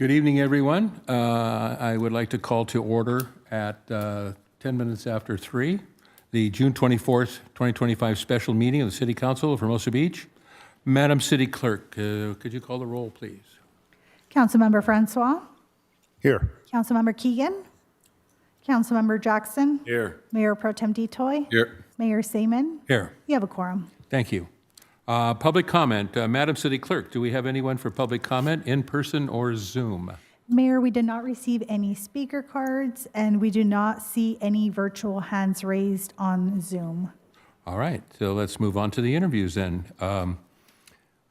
Good evening, everyone. I would like to call to order at 10 minutes after 3, the June 24th, 2025 special meeting of the City Council of Hermosa Beach. Madam City Clerk, could you call the roll, please? Councilmember Francois. Here. Councilmember Keegan. Councilmember Jackson. Here. Mayor Pro Tem Detoy. Here. Mayor Seaman. Here. You have a quorum. Thank you. Public comment. Madam City Clerk, do we have anyone for public comment, in person or Zoom? Mayor, we did not receive any speaker cards, and we do not see any virtual hands raised on Zoom. All right, so let's move on to the interviews then. I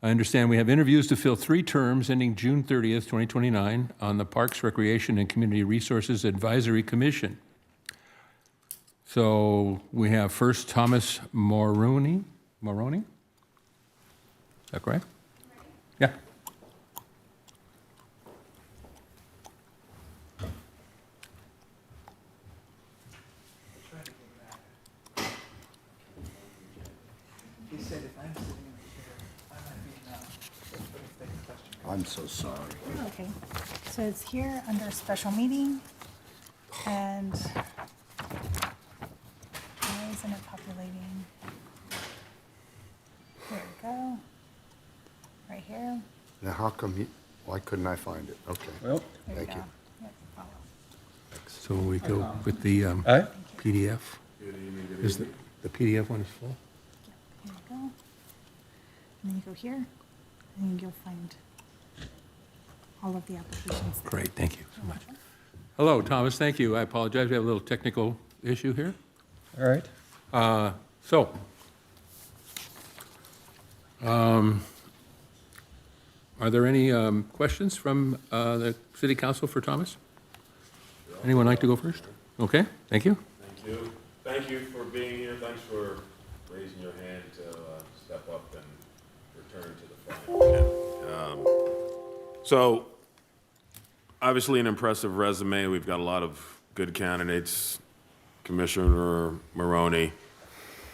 understand we have interviews to fill 3 terms ending June 30th, 2029 on the Parks, Recreation, and Community Resources Advisory Commission. So we have first Thomas Moroni? Is that correct? Yeah. He said if I'm sitting in the chair, I might be enough. But if they have a question. I'm so sorry. Okay, so it's here under special meeting, and why isn't it populating? Here we go, right here, Now, how come why couldn't I find it? Okay. Well, there we Thank go. you. Yep, follow. So we go with the aye? PDF. Is the PDF one is full? Here we go. And then you go here, and then you'll find all of the applications there. Great, thank you so much. Hello, Thomas, thank you. I apologize, we have a little technical issue here. All right. So, are there any questions from the city council for Thomas? Anyone like to go first? Okay, thank you. Thank you. Thank you for being here. Thanks for raising your hand to step up and return to the front. So, obviously an impressive resume. We've got a lot of good candidates. Commissioner Moroni,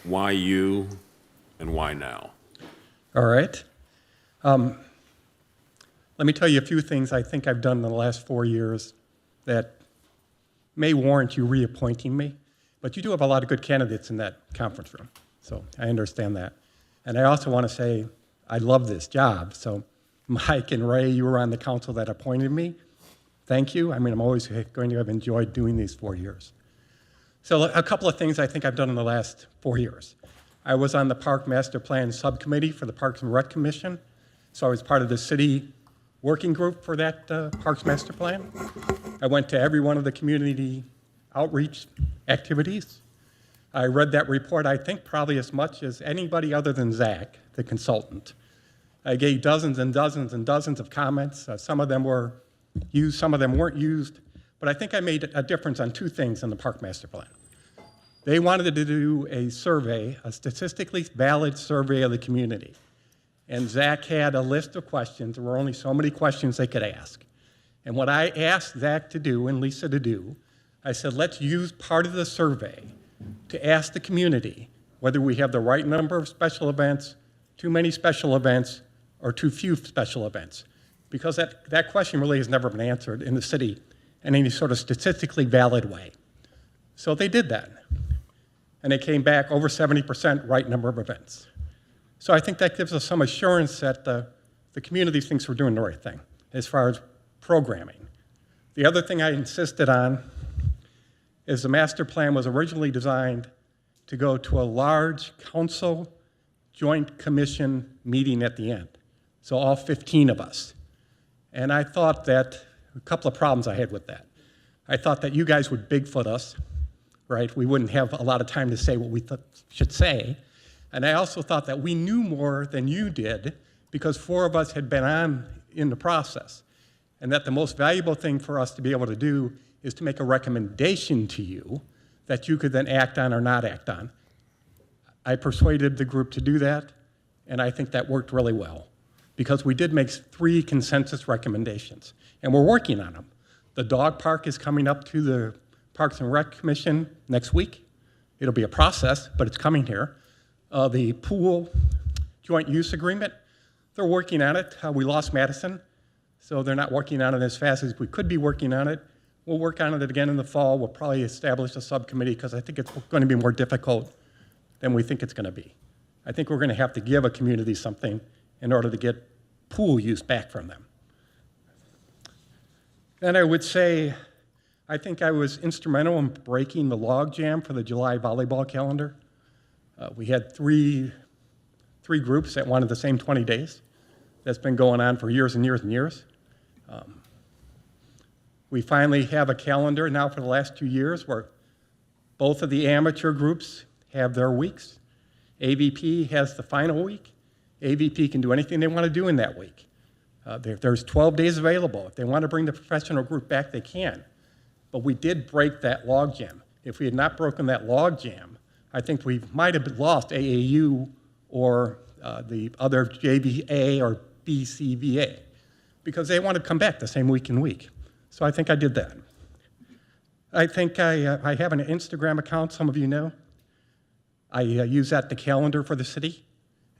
why you and why now? All right. Let me tell you a few things I think I've done in the last 4 years that may warrant you reappointing me, but you do have a lot of good candidates in that conference room, so I understand that. And I also want to say I love this job, so Mike and Ray, you were on the council that appointed me. Thank you. I mean, I'm always going to have enjoyed doing these 4 years. So a couple of things I think I've done in the last 4 years. I was on the Park Master Plan Subcommittee for the Parks and Rec Commission, so I was part of the city working group for that Parks Master Plan. I went to every one of the community outreach activities. I read that report, I think, probably as much as anybody other than Zach, the consultant. I gave dozens and dozens and dozens of comments. Some of them were used, some of them weren't used. But I think I made a difference on two things in the Park Master Plan. They wanted to do a survey, a statistically valid survey of the community. And Zach had a list of questions. There were only so many questions they could ask. And what I asked Zach to do and Lisa to do, I said, let's use part of the survey to ask the community whether we have the right number of special events, too many special events, or too few special events. Because that question really has never been answered in the city in any sort of statistically valid way. So they did that. And they came back over 70% right number of events. So I think that gives us some assurance that the community thinks we're doing the right thing as far as programming. The other thing I insisted on is the master plan was originally designed to go to a large council joint commission meeting at the end. So all 15 of us. And I thought that, a couple of problems I had with that. I thought that you guys would Bigfoot us, right? We wouldn't have a lot of time to say what we should say. And I also thought that we knew more than you did because 4 of us had been on in the process. And that the most valuable thing for us to be able to do is to make a recommendation to you that you could then act on or not act on. I persuaded the group to do that, and I think that worked really well because we did make 3 consensus recommendations, and we're working on them. The dog park is coming up to the Parks and Rec Commission next week. It'll be a process, but it's coming here. The pool joint use agreement, they're working on it. We lost Madison, so they're not working on it as fast as we could be working on it. We'll work on it again in the fall. We'll probably establish a subcommittee because I think it's going to be more difficult than we think it's going to be. I think we're going to have to give a community something in order to get pool use back from them. Then I would say, I think I was instrumental in breaking the logjam for the July volleyball calendar. We had three groups that wanted the same 20 days. That's been going on for years and years and years. We finally have a calendar now for the last 2 years where both of the amateur groups have their weeks. AVP has the final week. AVP can do anything they want to do in that week. There's 12 days available. If they want to bring the professional group back, they can. But we did break that logjam. If we had not broken that log jam, I think we might have lost AAU or the other JVA or BCVA, because they want to come back the same week in week. So I think I did that. I think I have an Instagram account, some of you know. I use that the calendar for the city.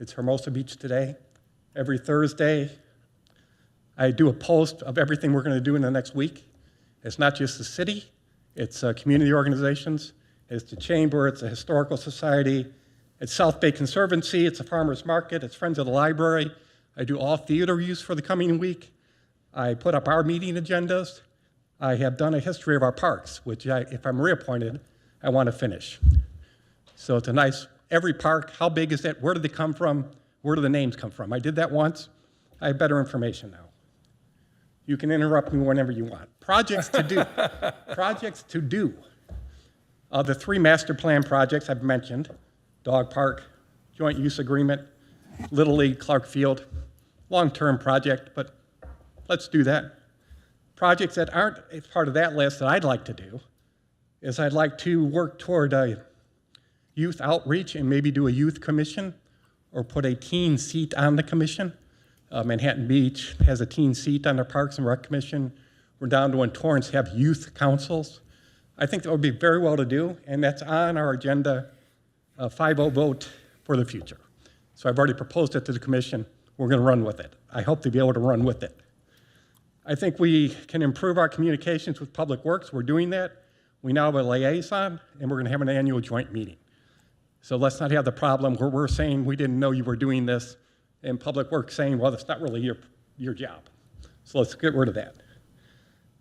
It's Hermosa Beach Today. Every Thursday, I do a post of everything we're going to do in the next week. It's not just the city, it's community organizations, it's the chamber, it's the historical society, it's South Bay Conservancy, it's the farmers market, it's Friends of the Library. I do all theater use for the coming week. I put up our meeting agendas. I have done a history of our parks, which if I'm reappointed, I want to finish. So it's a nice, every park, how big is it, where did they come from, where do the names come from? I did that once. I have better information now. You can interrupt me whenever you want. Projects to do. Projects to do. The 3 master plan projects I've mentioned, dog park, joint use agreement, Little League, Clark Field, long-term project, but let's do that. Projects that aren't part of that list that I'd like to do is I'd like to work toward a youth outreach and maybe do a youth commission or put a teen seat on the commission. Manhattan Beach has a teen seat on their Parks and Rec Commission. We're down to in Torrance have youth councils. I think that would be very well to do, and that's on our agenda, a 5-0 vote for the future. So I've already proposed it to the commission. We're going to run with it. I hope to be able to run with it. I think we can improve our communications with Public Works. We're doing that. We now have a liaison, and we're going to have an annual joint meeting. So let's not have the problem where we're saying we didn't know you were doing this, and Public Works saying, well, that's not really your job. So let's get rid of that.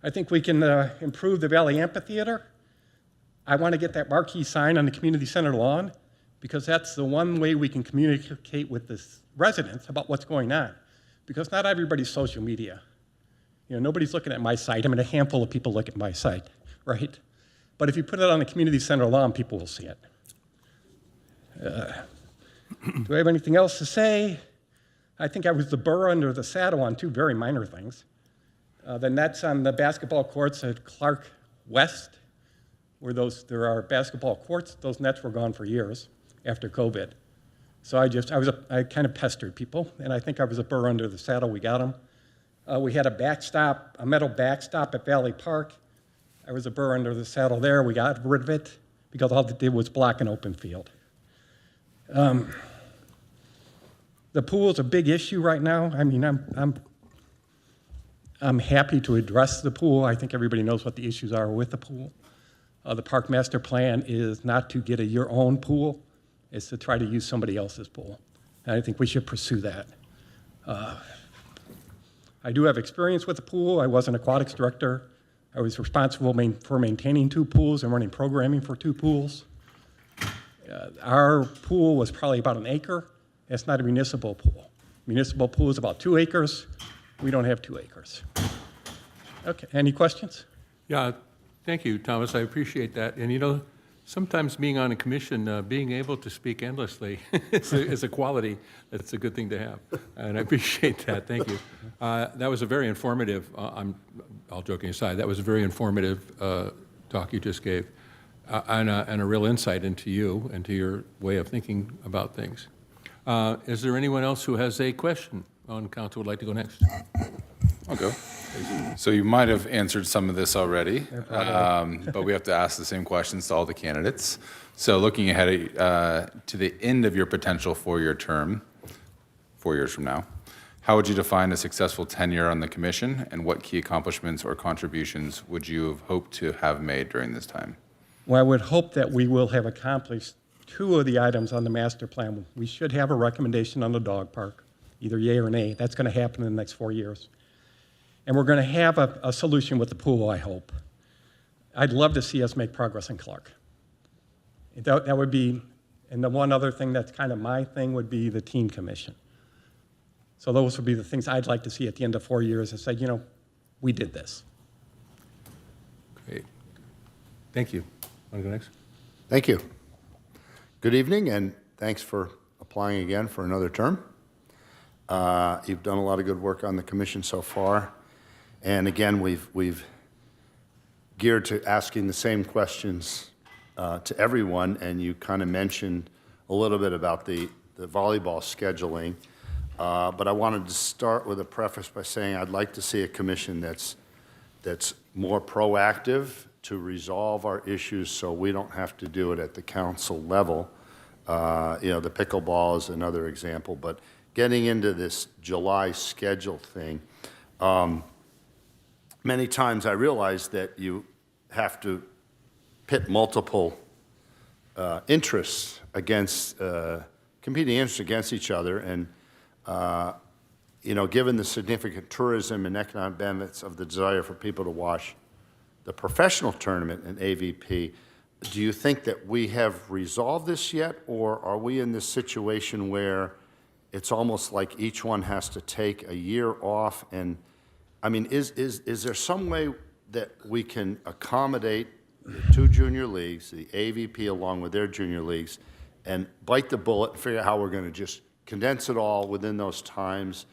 I think we can improve the Valley Amphitheater. I want to get that marquee sign on the community center lawn, because that's the one way we can communicate with the residents about what's going on. Because not everybody's social media. You know, nobody's looking at my site. I mean, a handful of people look at my site, right? But if you put it on the community center lawn, people will see it. Do I have anything else to say? I think I was the burr under the saddle on 2 very minor things. The nets on the basketball courts at Clark West, where there are basketball courts, those nets were gone for years after COVID. So I kind of pestered people, and I think I was a burr under the saddle. We got them. We had a metal backstop at Valley Park. I was a burr under the saddle there. We got rid of it because all it did was block an open field. The pool is a big issue right now. I mean, I'm happy to address the pool. I think everybody knows what the issues are with the pool. The park master plan is not to get your own pool. It's to try to use somebody else's pool. And I think we should pursue that. I do have experience with the pool. I was an aquatics director. I was responsible for maintaining 2 pools and running programming for 2 pools. Our pool was probably about 1 acre. It's not a municipal pool. Municipal pool is about 2 acres. We don't have 2 acres. Okay, any questions? Yeah, thank you, Thomas. I appreciate that. And you know, sometimes being on a commission, being able to speak endlessly is a quality that's a good thing to have. And I appreciate that. Thank you. That was a very informative, all joking aside, that was a very informative talk you just gave, and a real insight into you and to your way of thinking about things. Is there anyone else who has a question on council would like to go next? I'll go. So you might have answered some of this already, but we have to ask the same questions to all the candidates. So looking ahead to the end of your potential 4-year term, 4 years from now, how would you define a successful tenure on the commission, and what key accomplishments or contributions would you have hoped to have made during this time? Well, I would hope that we will have accomplished 2 of the items on the master plan. We should have a recommendation on the dog park, either yay or nay. That's going to happen in the next 4 years. And we're going to have a solution with the pool, I hope. I'd love to see us make progress in Clark. That would be, and the one other thing that's kind of my thing would be the teen commission. So those would be the things I'd like to see at the end of 4 years and say, you know, we did this. Great. Thank you. Want to go next? Thank you. Good evening, and thanks for applying again for another term. You've done a lot of good work on the commission so far. And again, we've geared to asking the same questions to everyone, and you kind of mentioned a little bit about the volleyball scheduling. But I wanted to start with a preface by saying I'd like to see a commission that's more proactive to resolve our issues so we don't have to do it at the council level. The pickleball is another example, but getting into this July schedule thing, many times I realize that you have to pit multiple interests against, competing interests against each other, and given the significant tourism and economic benefits of the desire for people to watch the professional tournament in AVP, do you think that we have resolved this yet, or are we in this situation where it's almost like each one has to take a year off? And I mean, is there some way that we can accommodate the two junior leagues, the AVP along with their junior leagues, and bite the bullet and figure out how we're going to just condense it all within those times?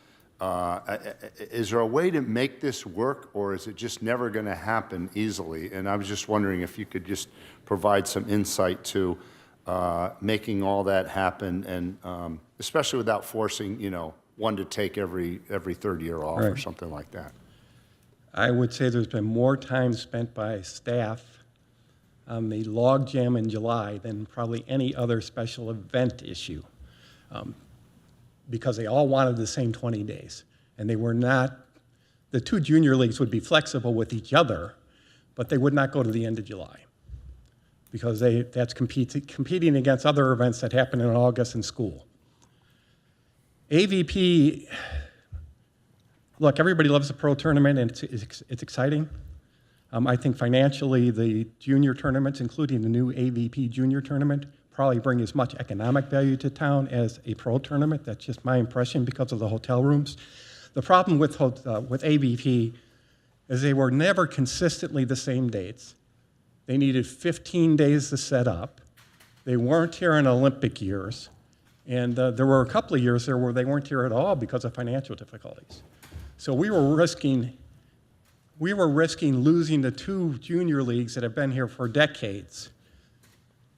Is there a way to make this work, or is it just never going to happen easily? And I was just wondering if you could just provide some insight to making all that happen, and especially without forcing, one to take every third year off or something like that. I would say there's been more time spent by staff on the log jam in July than probably any other special event issue, because they all wanted the same 20 days. And they were not, the two junior leagues would be flexible with each other, but they would not go to the end of July, because that's competing against other events that happen in August in school. AVP, look, everybody loves the pro tournament, and it's exciting. I think financially, the junior tournaments, including the new AVP junior tournament, probably bring as much economic value to town as a pro tournament. That's just my impression because of the hotel rooms. The problem with AVP is they were never consistently the same dates. They needed 15 days to set up. They weren't here in Olympic years. And there were a couple of years there where they weren't here at all because of financial difficulties. So we were risking losing the two junior leagues that have been here for decades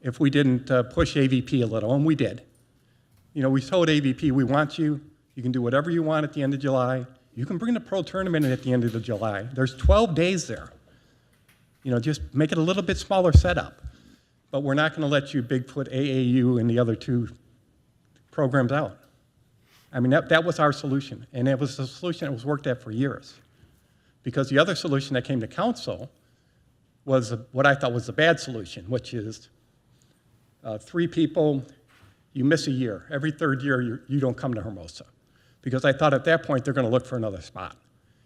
if we didn't push AVP a little, and we did. We told AVP, we want you. You can do whatever you want at the end of July. You can bring the pro tournament in at the end of the July. There's 12 days there. Just make it a little bit smaller setup. But we're not going to let you Bigfoot, AAU, and the other two programs out. I mean, that was our solution, and it was a solution that was worked at for years. Because the other solution that came to council was what I thought was the bad solution, which is 3 people, you miss a year. Every third year, you don't come to Hermosa. Because I thought at that point, they're going to look for another spot.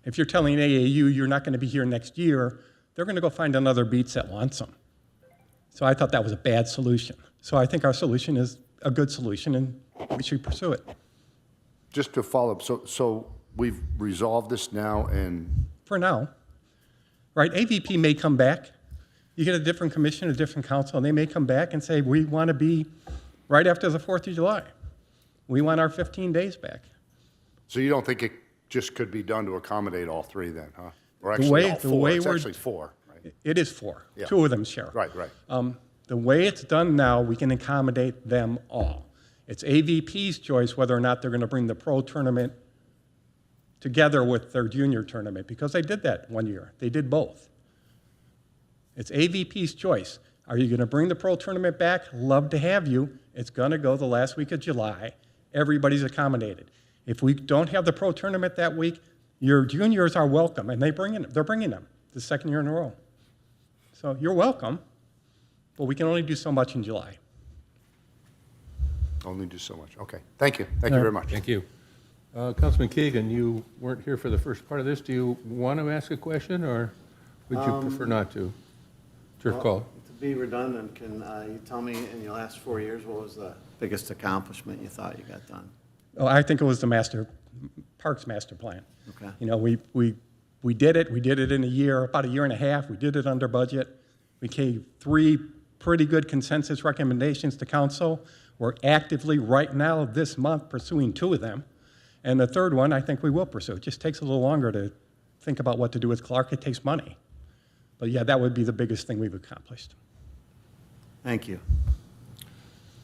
If you're telling AAU you're not going to be here next year, they're going to go find another beats that wants them. So I thought that was a bad solution. So I think our solution is a good solution, and we should pursue it. Just to follow up, so we've resolved this now, and For now, right? AVP may come back. You get a different commission, a different council, and they may come back and say, we want to be right after the 4th of July. We want our 15 days back. so you don't think it just could be done to accommodate all 3 then, huh? Or actually all 4, it's actually 4, right? It is 4. Yeah. 2 of them share. Right. The way it's done now, we can accommodate them all. It's AVP's choice whether or not they're going to bring the pro tournament together with their junior tournament, because they did that one year. They did both. It's AVP's choice. Are you going to bring the pro tournament back? Love to have you. It's going to go the last week of July. Everybody's accommodated. If we don't have the pro tournament that week, your juniors are welcome, and they're bringing them the 2nd year in a row. So you're welcome, but we can only do so much in July. Only do so much. Okay. Thank you. Thank you very much. Thank you. Councilman Keegan, you weren't here for the first part of this. Do you want to ask a question, or would you prefer not to? It's your call. To be redundant, can you tell me in your last 4 years, what was the biggest accomplishment you thought you got done? Oh, I think it was the Parks Master Plan. Okay. We did it. We did it in about a year and a half. We did it under budget. We gave 3 pretty good consensus recommendations to council. We're actively, right now, this month, pursuing 2 of them. And the 3rd one, I think we will pursue. It just takes a little longer to think about what to do with Clark. It takes money. But yeah, that would be the biggest thing we've accomplished. Thank you.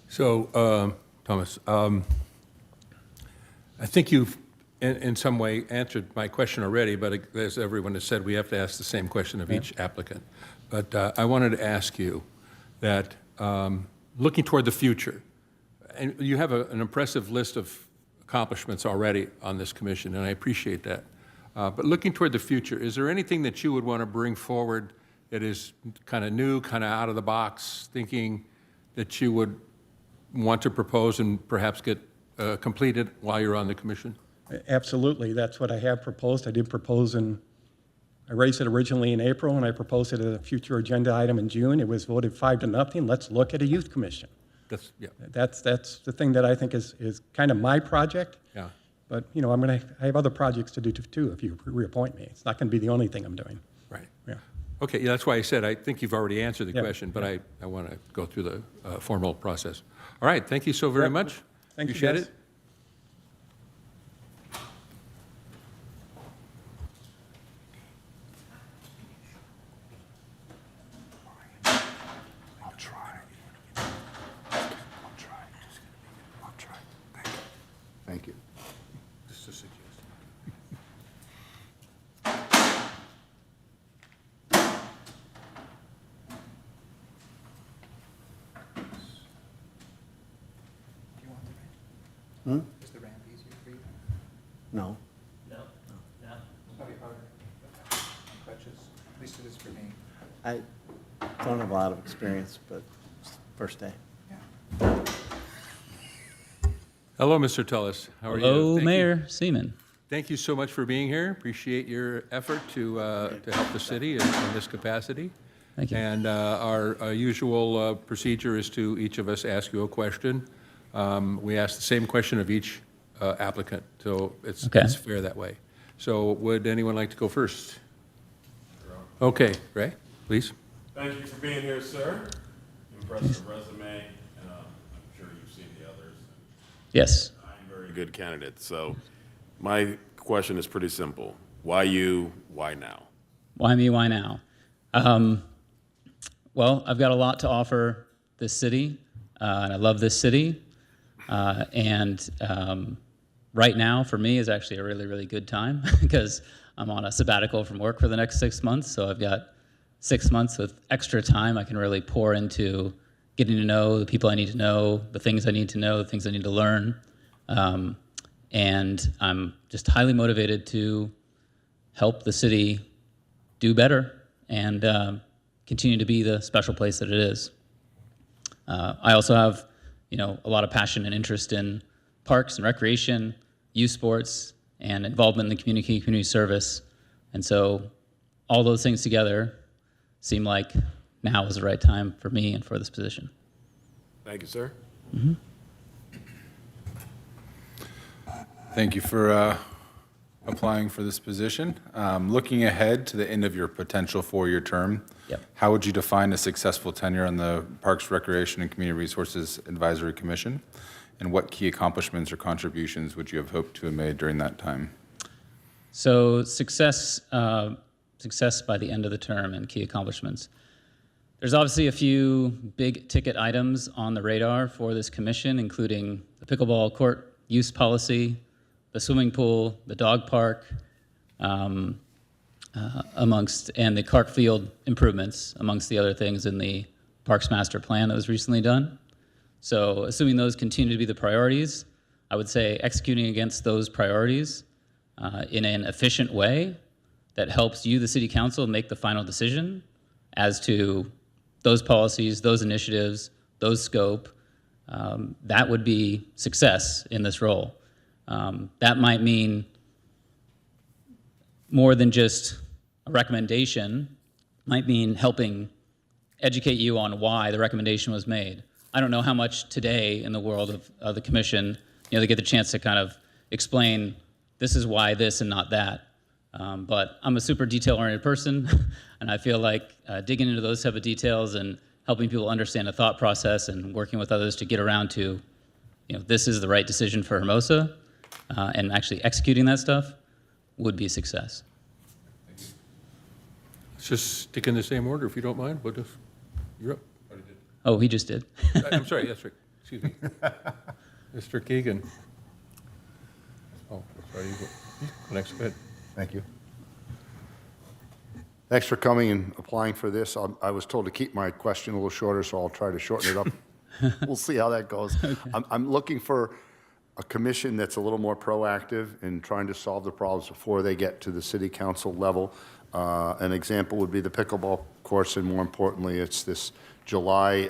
So, Thomas, I think you've in some way answered my question already, but as everyone has said, we have to ask the same question of each applicant. But I wanted to ask you that looking toward the future, and you have an impressive list of accomplishments already on this commission, and I appreciate that. But looking toward the future, is there anything that you would want to bring forward that is kind of new, kind of out of the box, thinking that you would want to propose and perhaps get completed while you're on the commission? Absolutely, that's what I have proposed. I did propose I raised it originally in April, and I proposed it as a future agenda item in June. It was voted 5-0. Let's look at a youth commission. Yeah. That's the thing that I think is kind of my project. Yeah. But, you know, I have other projects to do too if you reappoint me. It's not going to be the only thing I'm doing. Right. Yeah. Okay, yeah, that's why I said I think you've already answered the Yeah, question, but I want to go through the formal process. All right, thank you so very much. Thank you, Appreciate guys. it. Thank you. Just a suggestion. Do you want the ramp? Is the ramp easier for you? No. Probably harder. Crutches, at least it is for me. I don't have a lot of experience, but it's the first day. Yeah. Hello, Mr. Tullis. How are you? Hello, Thank you. Mayor Seaman. Thank you so much for being here. Appreciate your effort to help the city in this capacity. Thank you. And our usual procedure is to each of us ask you a question. We ask the same question of each applicant, so it's Okay. fair that way. So would anyone like to go first? Okay, Ray, please. Thank you for being here, sir. Impressive resume. I'm sure you've seen the others. Yes. I'm a very good candidate. So my question is pretty simple. Why you? Why now? Why me? Why now? Well, I've got a lot to offer this city, and I love this city. Right now, for me, is actually a really, really good time because I'm on a sabbatical from work for the next 6 months. So I've got 6 months with extra time I can really pour into getting to know the people I need to know, the things I need to know, the things I need to learn. And I'm just highly motivated to help the city do better and continue to be the special place that it is. I also have, a lot of passion and interest in parks and recreation, youth sports, and involvement in the community service. And so all those things together seem like now is the right time for me and for this position. Thank you, sir. Thank you for applying for this position. Looking ahead to the end of your potential 4-year term, Yep. how would you define a successful tenure on the Parks, Recreation, and Community Resources Advisory Commission? And what key accomplishments or contributions would you have hoped to have made during that time? So success by the end of the term and key accomplishments. There's obviously a few big ticket items on the radar for this commission, including the pickleball court use policy, the swimming pool, the dog park, and the Clark Field improvements, amongst the other things in the Parks Master Plan that was recently done. So assuming those continue to be the priorities, I would say executing against those priorities in an efficient way that helps you, the City Council, make the final decision as to those policies, those initiatives, those scope, that would be success in this role. That might mean more than just a recommendation, might mean helping educate you on why the recommendation was made. I don't know how much today in the world of the commission, they get the chance to kind of explain this is why this and not that. But I'm a super detail-oriented person, and I feel like digging into those type of details and helping people understand the thought process and working with others to get around to, this is the right decision for Hermosa, and actually executing that stuff would be a success. Let's just stick in the same order if you don't mind. You're up. Oh, he just did. I'm sorry, that's right, excuse me. Mr. Keegan. Oh, sorry, you go next, go ahead. Thank you. Thanks for coming and applying for this. I was told to keep my question a little shorter, so I'll try to shorten it up. We'll see how that goes. I'm looking for a commission that's a little more proactive in trying to solve the problems before they get to the city council level. An example would be the pickleball course, and more importantly, it's this July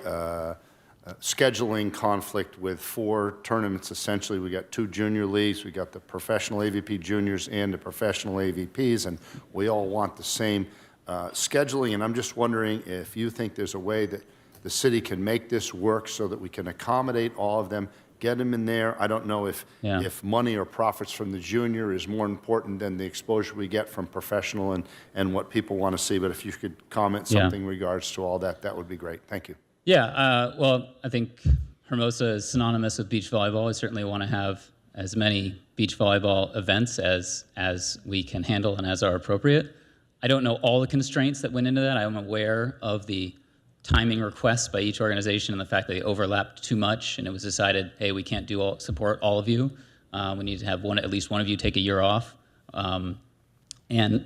scheduling conflict with 4 tournaments, essentially. We got 2 junior leagues, we got the professional AVP juniors and the professional AVPs, and we all want the same scheduling, and I'm just wondering if you think there's a way that the city can make this work so that we can accommodate all of them, get them in there. I don't know if money or profits from the junior is more important than the exposure we get from professional and what people want to see, but if you could comment something in regards to all that, that would be great. Thank you. Yeah, well, I think Hermosa is synonymous with beach volleyball. We certainly want to have as many beach volleyball events as we can handle and as are appropriate. I don't know all the constraints that went into that. I am aware of the timing requests by each organization and the fact that they overlapped too much, and it was decided, hey, we can't support all of you. We need to have at least one of you take a year off. And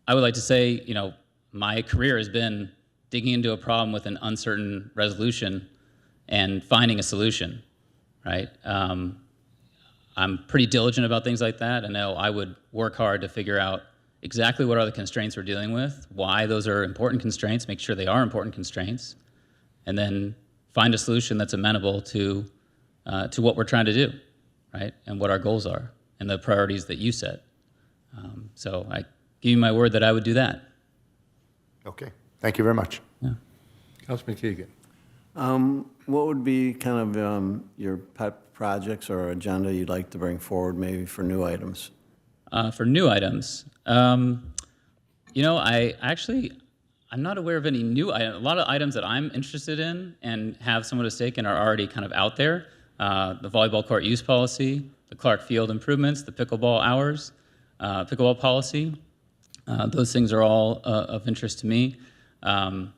I would like to say, my career has been digging into a problem with an uncertain resolution and finding a solution, right? I'm pretty diligent about things like that. I know I would work hard to figure out exactly what are the constraints we're dealing with, why those are important constraints, make sure they are important constraints, and then find a solution that's amenable to what we're trying to do, right? And what our goals are and the priorities that you set. So I give you my word that I would do that. Okay. Thank you very much. Yeah. Councilman Keegan. What would be kind of your pet projects or agenda you'd like to bring forward, maybe for new items? For new items, I'm not aware of any new items. A lot of items that I'm interested in and have somewhat at stake in are already kind of out there. The volleyball court use policy, the Clark Field improvements, the pickleball hours, pickleball policy. Those things are all of interest to me. The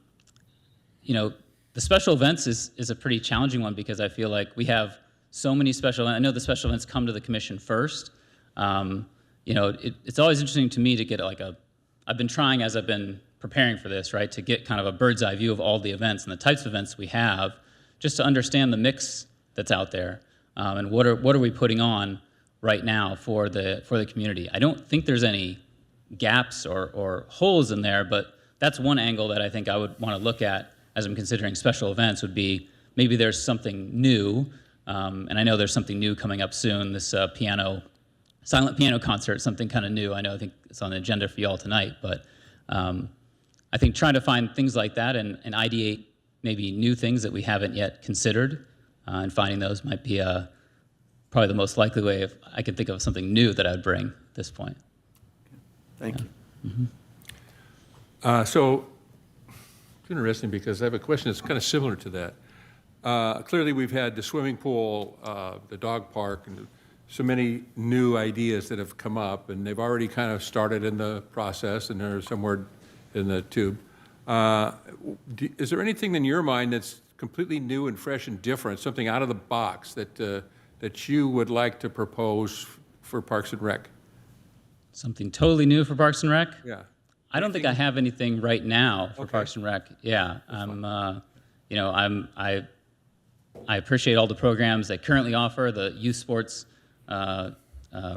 special events is a pretty challenging one because I feel like we have so many special events. I know the special events come to the commission first. It's always interesting to me to get I've been trying as I've been preparing for this, right, to get kind of a bird's eye view of all the events and the types of events we have, just to understand the mix that's out there, and what are we putting on right now for the community. I don't think there's any gaps or holes in there, but that's one angle that I think I would want to look at as I'm considering special events would be maybe there's something new, and I know there's something new coming up soon, this silent piano concert, something kind of new. I think it's on the agenda for y'all tonight, but I think trying to find things like that and ideate maybe new things that we haven't yet considered, and finding those might be probably the most likely way if I could think of something new that I'd bring at this point. Thank you. Mm-hmm. So it's interesting because I have a question that's kind of similar to that. Clearly, we've had the swimming pool, the dog park, and so many new ideas that have come up, and they've already kind of started in the process, and they're somewhere in the tube. Is there anything in your mind that's completely new and fresh and different, something out of the box that you would like to propose for Parks and Rec? Something totally new for Parks and Rec? Yeah. I don't think I have anything right now for Okay. Parks and Rec. Yeah, I appreciate all the programs they currently offer, the youth sports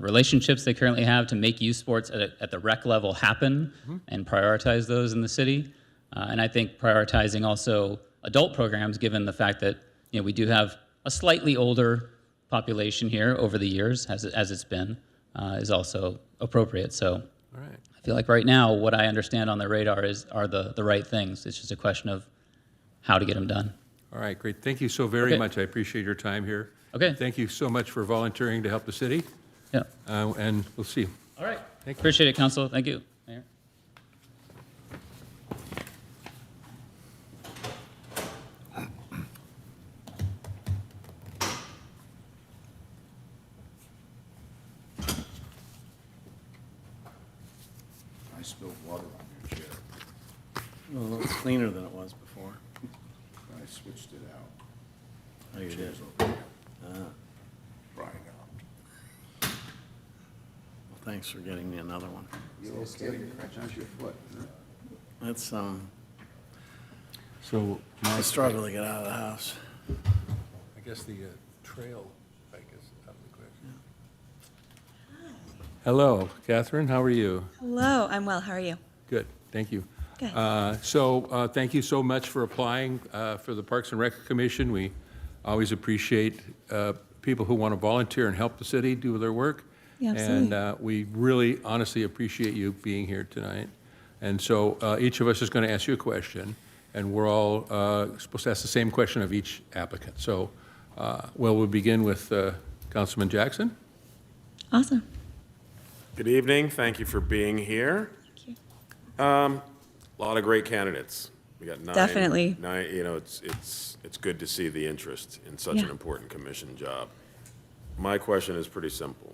relationships they currently have to make youth sports at the rec level happen and prioritize those in the city. And I think prioritizing also adult programs, given the fact that we do have a slightly older population here over the years, as it's been, is also appropriate. So All right. I feel like right now what I understand on the radar are the right things. It's just a question of how to get them done. All right, great. Thank you so very Okay. much. I appreciate your time here. Okay. Thank you so much for volunteering to help the city, Yeah. and we'll see you. All right. Thank you. Appreciate it, Council. Thank you, Mayor. I spilled water on your chair. Well, it's cleaner than it was before. I switched it out. Oh, you did? Chairs over here. Right out. Well, thanks for getting me another one. You okay? How's your foot? It's, So, I struggle to get out of the house. I guess the trail, I guess, out of the question. Hello, Catherine, how are you? Hello, I'm well. How are you? Good, thank you. Good. Thank you so much for applying for the Parks and Rec Commission. We always appreciate people who want to volunteer and help the city do their work. Yeah, absolutely. And we really honestly appreciate you being here tonight. And so each of us is going to ask you a question, and we're all supposed to ask the same question of each applicant. So, we'll begin with Councilman Jackson. Awesome. Good evening. Thank you for being here. Thank you. A lot of great candidates. We got nine. Definitely. Nine, it's good to see the interest in such an Yeah. important commission job. My question is pretty simple.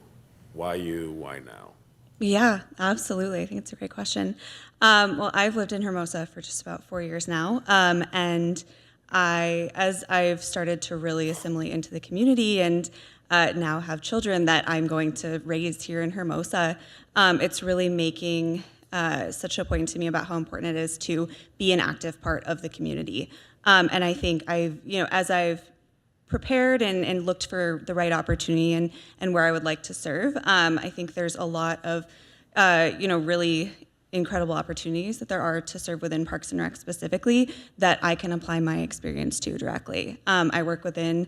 Why you, why now? Yeah, absolutely. I think it's a great question. Well, I've lived in Hermosa for just about 4 years now, and as I've started to really assimilate into the community and now have children that I'm going to raise here in Hermosa, it's really making such a point to me about how important it is to be an active part of the community. And I think as I've prepared and looked for the right opportunity and where I would like to serve, I think there's a lot of, really incredible opportunities that there are to serve within Parks and Rec specifically that I can apply my experience to directly. I work within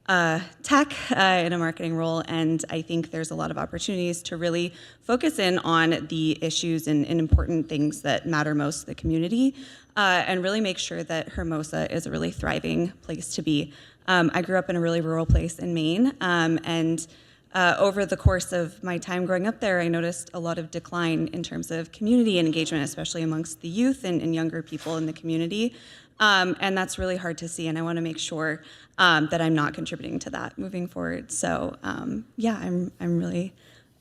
tech in a marketing role, and I think there's a lot of opportunities to really focus in on the issues and important things that matter most to the community, and really make sure that Hermosa is a really thriving place to be. I grew up in a really rural place in Maine, and over the course of my time growing up there, I noticed a lot of decline in terms of community engagement, especially amongst the youth and younger people in the community. And that's really hard to see, and I want to make sure that I'm not contributing to that moving forward. So, I'm really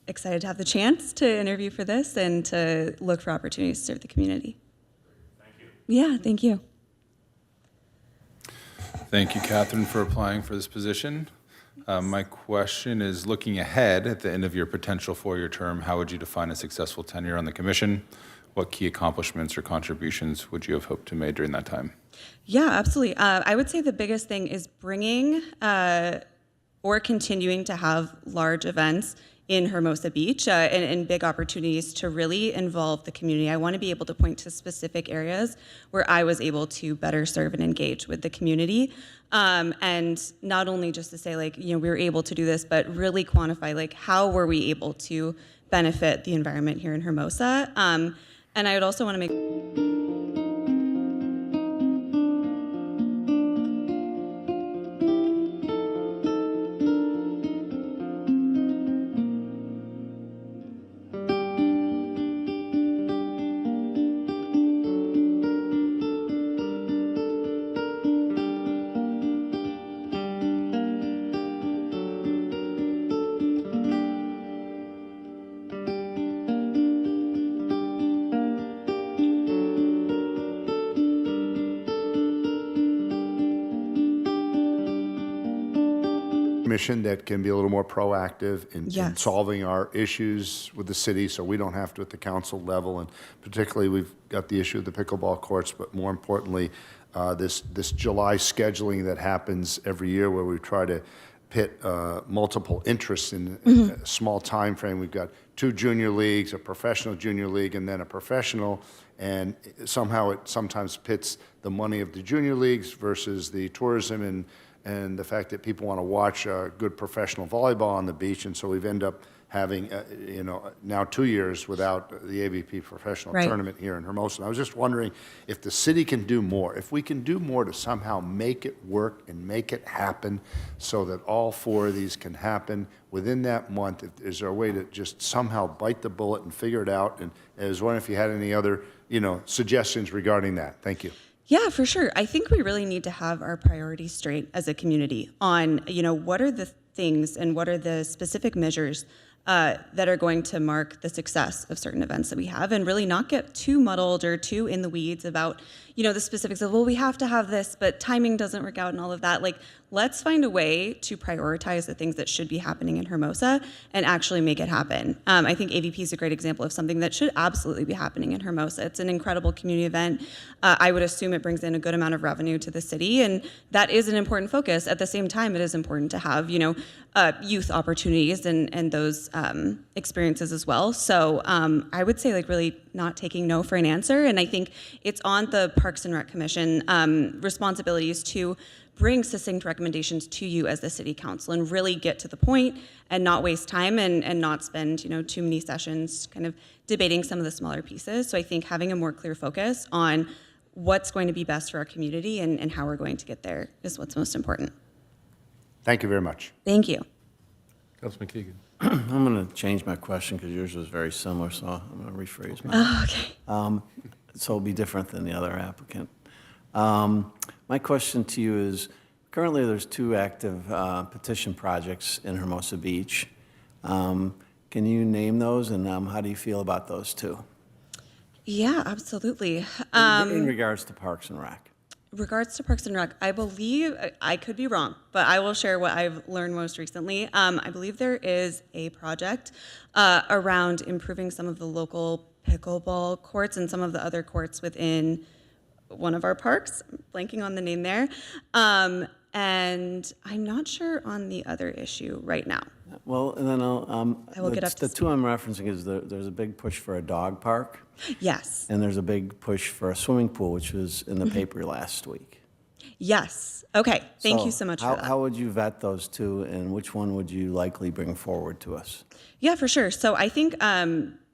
excited to have the chance to interview for this and to look for opportunities to serve the community. Thank you. Yeah, thank you. Thank you, Catherine, for applying for this position. My question is, looking ahead at the end of your potential four-year term, how would you define a successful tenure on the commission? What key accomplishments or contributions would you have hoped to make during that time? Yeah, absolutely. I would say the biggest thing is bringing or continuing to have large events in Hermosa Beach and big opportunities to really involve the community. I want to be able to point to specific areas where I was able to better serve and engage with the community. And not only just to say we were able to do this, but really quantify how were we able to benefit the environment here in Hermosa. And I would also want to make Commission that can be a little more proactive in Yes. solving our issues with the city, so we don't have to at the council level. And particularly, we've got the issue of the pickleball courts, but more importantly, this July scheduling that happens every year where we try to pit multiple interests in a small time frame. We've got 2 junior leagues, a professional junior league, and then a professional. And somehow it sometimes pits the money of the junior leagues versus the tourism and the fact that people want to watch good professional volleyball on the beach. And so we've ended up having, now 2 years without the AVP professional Right. tournament here in Hermosa. And I was just wondering if the city can do more, if we can do more to somehow make it work and make it happen so that all 4 of these can happen within that month. Is there a way to just somehow bite the bullet and figure it out? And I was wondering if you had any other, suggestions regarding that. Thank you. Yeah, for sure. I think we really need to have our priorities straight as a community on, what are the things and what are the specific measures that are going to mark the success of certain events that we have, and really not get too muddled or too in the weeds about, the specifics of, well, we have to have this, but timing doesn't work out and all of that. Like, let's find a way to prioritize the things that should be happening in Hermosa and actually make it happen. I think AVP is a great example of something that should absolutely be happening in Hermosa. It's an incredible community event. I would assume it brings in a good amount of revenue to the city, and that is an important focus. At the same time, it is important to have, youth opportunities and those experiences as well. So I would say, like, really not taking no for an answer. And I think it's on the Parks and Rec Commission responsibilities to bring succinct recommendations to you as the city council and really get to the point and not waste time and not spend, too many sessions kind of debating some of the smaller pieces. So I think having a more clear focus on what's going to be best for our community and how we're going to get there is what's most important. Thank you very much. Thank you. Councilman Keegan. I'm going to change my question because yours was very similar, so I'm going to rephrase mine. Oh, okay. So it'll be different than the other applicant. My question to you is, currently there's 2 active petition projects in Hermosa Beach. Can you name those, and how do you feel about those 2? Yeah, absolutely. In regards to Parks and Rec. Regards to Parks and Rec, I believe, I could be wrong, but I will share what I've learned most recently. I believe there is a project around improving some of the local pickleball courts and some of the other courts within one of our parks. I'm blanking on the name there. And I'm not sure on the other issue right now. Well, and then I will get up to the 2 I'm referencing is there's a big push for a dog park, Yes. and there's a big push for a swimming pool, which was in the paper last week. Yes. Okay. Thank you so much for that. How would you vet those 2, and which one would you likely bring forward to us? Yeah, for sure. So I think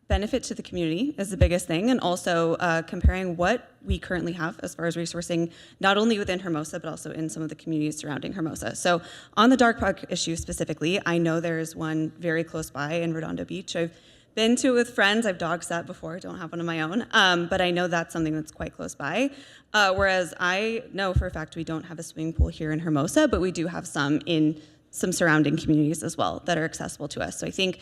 benefit to the community is the biggest thing, and also comparing what we currently have as far as resourcing, not only within Hermosa, but also in some of the communities surrounding Hermosa. So on the dog park issue specifically, I know there is one very close by in Redondo Beach. I've been to it with friends. I've dog sat before. I don't have one of my own, but I know that's something that's quite close by. Whereas I know for a fact we don't have a swimming pool here in Hermosa, but we do have some in some surrounding communities as well that are accessible to us. So I think,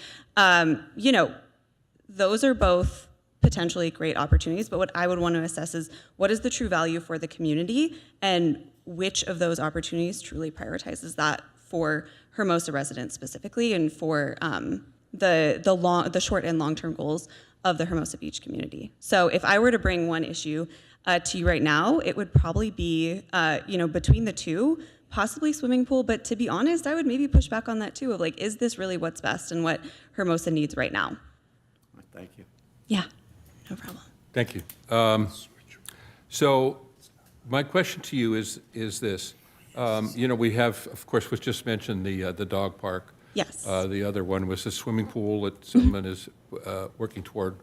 those are both potentially great opportunities, but what I would want to assess is what is the true value for the community and which of those opportunities truly prioritizes that for Hermosa residents specifically and for the short and long-term goals of the Hermosa Beach community. So if I were to bring one issue to you right now, it would probably be, between the 2, possibly swimming pool, but to be honest, I would maybe push back on that too of like, is this really what's best and what Hermosa needs right now? Thank you. Yeah, no problem. Thank you. So my question to you is this. We have, of course, was just mentioned the dog park. Yes. The other one was the swimming pool that someone is working toward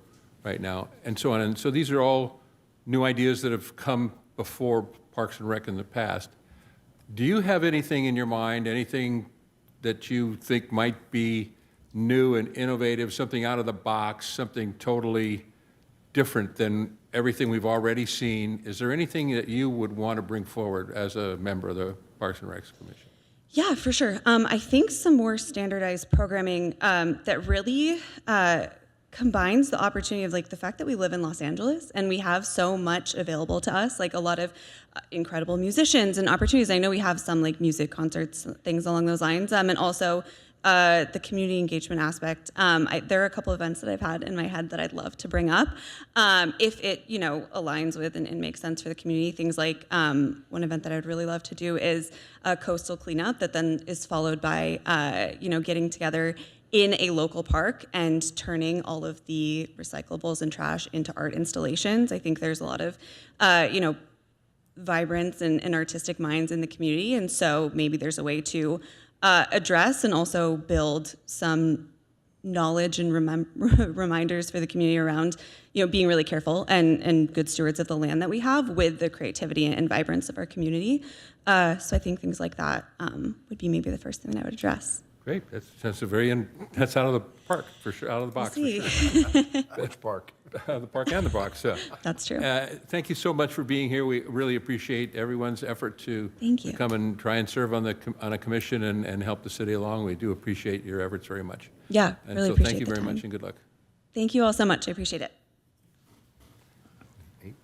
right now, and so on. And so these are all new ideas that have come before Parks and Rec in the past. Do you have anything in your mind, anything that you think might be new and innovative, something out of the box, something totally different than everything we've already seen? Is there anything that you would want to bring forward as a member of the Parks and Recs Commission? Yeah, for sure. I think some more standardized programming that really combines the opportunity of like the fact that we live in Los Angeles and we have so much available to us, like a lot of incredible musicians and opportunities. I know we have some like music concerts, things along those lines, and also the community engagement aspect. There are a couple events that I've had in my head that I'd love to bring up if it, aligns with and makes sense for the community. Things like one event that I'd really love to do is a coastal cleanup that then is followed by, getting together in a local park and turning all of the recyclables and trash into art installations. I think there's a lot of, vibrance and artistic minds in the community, and so maybe there's a way to address and also build some knowledge and reminders for the community around, being really careful and good stewards of the land that we have with the creativity and vibrance of our community. So I think things like that would be maybe the first thing that I would address. Great. That's out of the park for sure, out of the box for sure. Which park? the park and the box. That's true. Thank you so much for being here. We really appreciate everyone's effort to Thank you. come and try and serve on a commission and help the city along. We do appreciate your efforts very much. Yeah, And really so appreciate thank you the very time. much and good luck. Thank you all so much. I appreciate it. 18,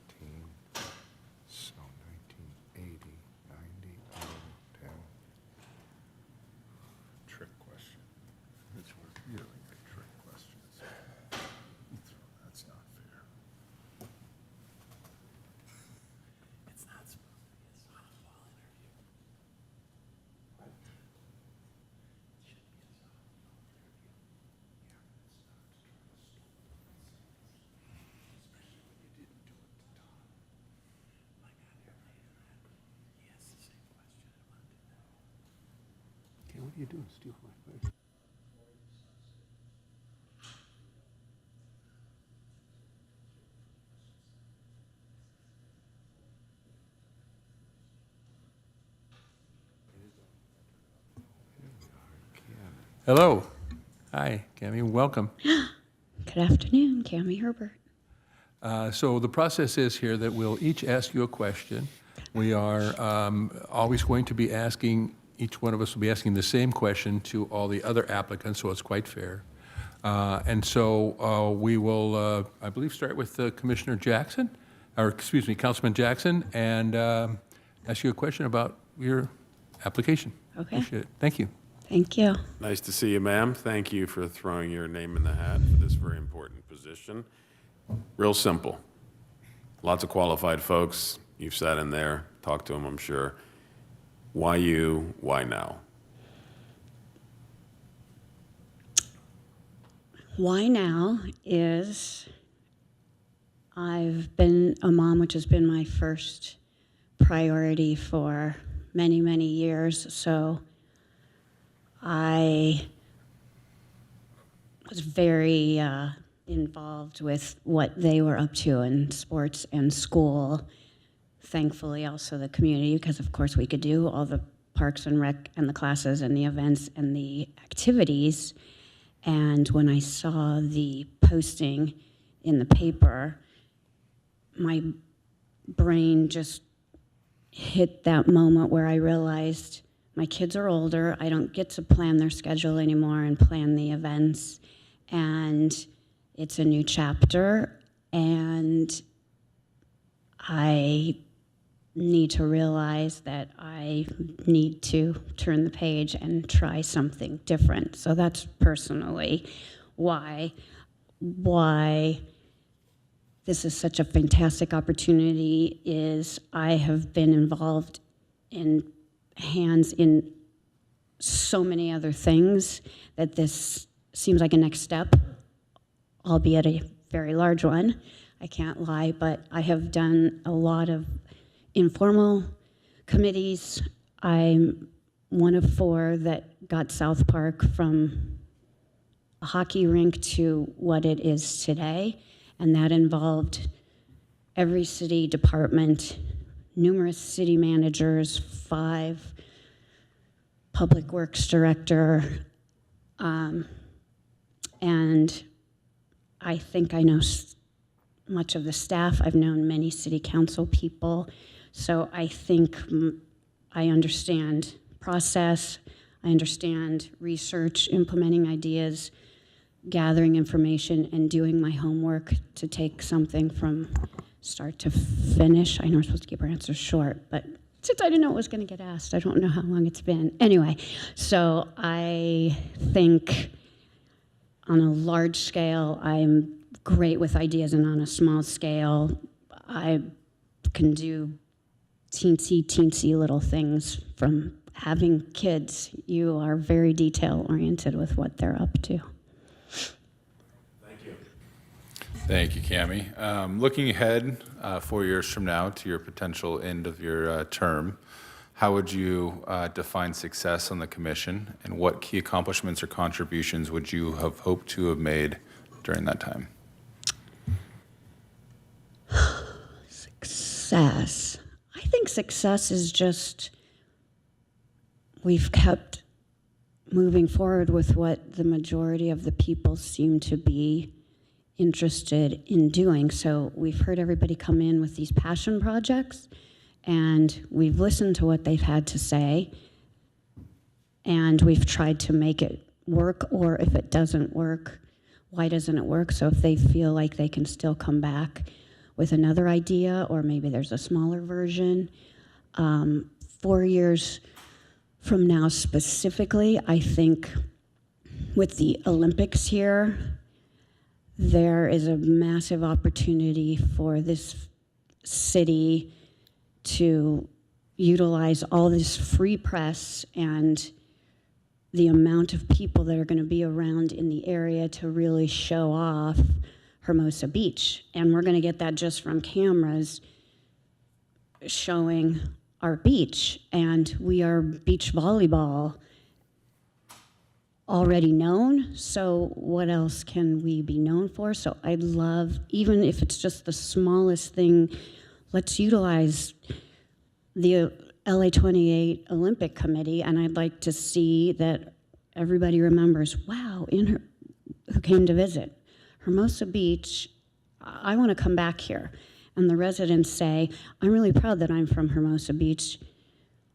so 1980, 90, 10. Trick question. Which were really good trick questions. That's not fair. It's not supposed to be a softball interview. What? It should be a softball interview. Yeah, it's not to try to stall especially when you didn't do it to Tom. I got here late and he asked the same question I wanted to know. Okay, what are you doing? Steal my place. Hello. Hi, Cami. Welcome. Good afternoon, Cami Herbert. So the process is here that we'll each ask you a question. We are always going to be asking, each one of us will be asking the same question to all the other applicants, so it's quite fair. And so we will, I believe, start with Commissioner Jackson, or excuse me, Councilman Jackson, and ask you a question about your application. Okay. Appreciate it. Thank you. Thank you. Nice to see you, ma'am. Thank you for throwing your name in the hat for this very important position. Real simple. Lots of qualified folks. You've sat in there, talked to them, I'm sure. Why you? Why now? Why now is I've been a mom, which has been my first priority for many, many years. So I was very involved with what they were up to in sports and school. Thankfully, also the community, because of course we could do all the parks and rec and the classes and the events and the activities. And when I saw the posting in the paper, my brain just hit that moment where I realized my kids are older. I don't get to plan their schedule anymore and plan the events. And it's a new chapter. And I need to realize that I need to turn the page and try something different. So that's personally why this is such a fantastic opportunity. Is I have been involved in hands in so many other things that this seems like a next step, albeit a very large one. I can't lie, but I have done a lot of informal committees. I'm one of 4 that got South Park from a hockey rink to what it is today, and that involved every city department, numerous city managers, 5 public works director, and I think I know much of the staff. I've known many city council people, so I think I understand process, I understand research, implementing ideas, gathering information, and doing my homework to take something from start to finish. I know we're supposed to keep our answers short, but since I didn't know it was going to get asked, I don't know how long it's been. Anyway, so I think on a large scale, I'm great with ideas, and on a small scale, I can do teensy little things. From having kids, you are very detail-oriented with what they're up to. Thank you, Cami. Looking ahead 4 years from now to your potential end of your term, how would you define success on the commission, and what key accomplishments or contributions would you have hoped to have made during that time? Success. I think success is just we've kept moving forward with what the majority of the people seem to be interested in doing. So we've heard everybody come in with these passion projects, and we've listened to what they've had to say, and we've tried to make it work, or if it doesn't work, why doesn't it work? So if they feel like they can still come back with another idea, or maybe there's a smaller version. 4 years from now specifically, I think with the Olympics here, there is a massive opportunity for this city to utilize all this free press and the amount of people that are going to be around in the area to really show off Hermosa Beach. And we're going to get that just from cameras showing our beach. And we are beach volleyball already known, so what else can we be known for? So I'd love, even if it's just the smallest thing, let's utilize the LA 28 Olympic Committee, and I'd like to see that everybody remembers, wow, who came to visit Hermosa Beach, I want to come back here. And the residents say, I'm really proud that I'm from Hermosa Beach.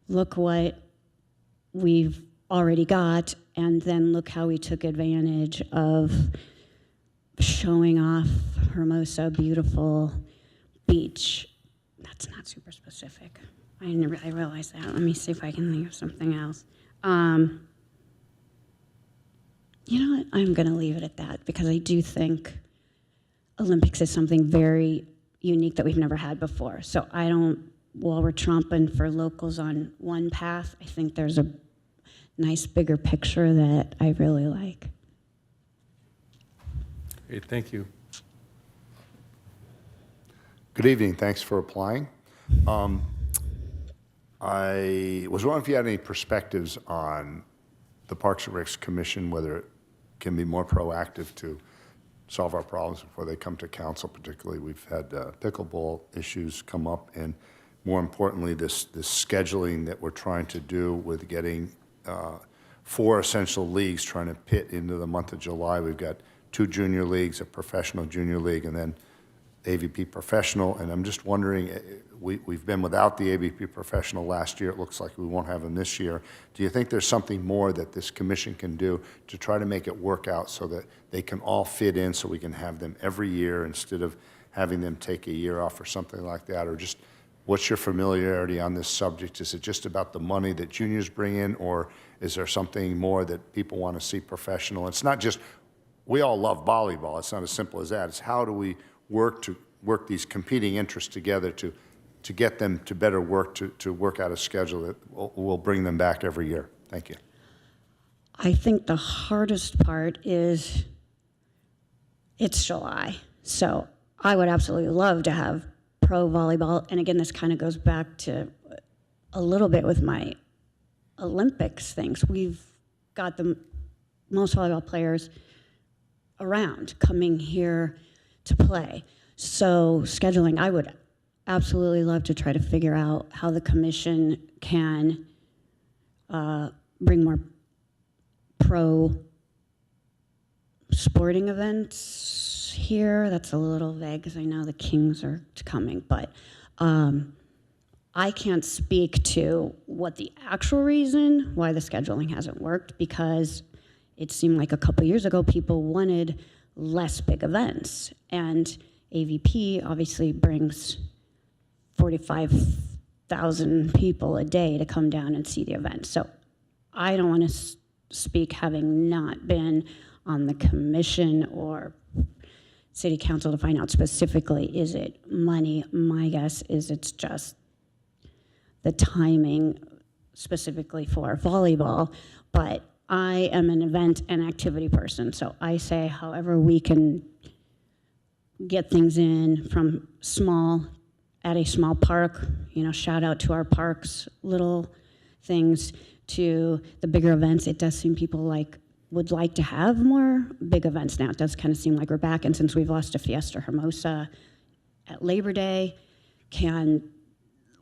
Look what we've already got, and then look how we took advantage of showing off Hermosa, beautiful beach. That's not super specific. I realize that. Let me see if I can think of something else. You know what? I'm going to leave it at that, because I do think Olympics is something very unique that we've never had before. So I don't, while we're tromping for locals on one path, I think there's a nice bigger picture that I really like. Great, thank you. Good evening. Thanks for applying. I was wondering if you had any perspectives on the Parks and Recs Commission, whether it can be more proactive to solve our problems before they come to council. Particularly, we've had pickleball issues come up, and more importantly, this scheduling that we're trying to do with getting 4 essential leagues trying to pit into the month of July. We've got 2 junior leagues, a professional junior league, and then AVP professional. And I'm just wondering, we've been without the AVP professional last year. It looks like we won't have them this year. Do you think there's something more that this commission can do to try to make it work out so that they can all fit in, so we can have them every year instead of having them take a year off or something like that? Or just, what's your familiarity on this subject? Is it just about the money that juniors bring in, or is there something more that people want to see professional? It's not just, we all love volleyball. It's not as simple as that. It's how do we work these competing interests together to get them to better work, to work out a schedule that will bring them back every year. Thank you. I think the hardest part is it's July. So I would absolutely love to have pro volleyball. And again, this kind of goes back to a little bit with my Olympics things. We've got the most volleyball players around coming here to play. So scheduling, I would absolutely love to try to figure out how the commission can bring more pro sporting events here. That's a little vague because I know the Kings are coming, but I can't speak to what the actual reason why the scheduling hasn't worked, because it seemed like a couple years ago people wanted less big events, and AVP obviously brings 45,000 people a day to come down and see the event. So I don't want to speak, having not been on the commission or city council, to find out specifically, is it money? My guess is it's just the timing specifically for volleyball, but I am an event and activity person, so I say however we can get things in from at a small park, shout out to our parks, little things, to the bigger events. It does seem people would like to have more big events now. It does kind of seem like we're back, and since we've lost a Fiesta Hermosa at Labor Day,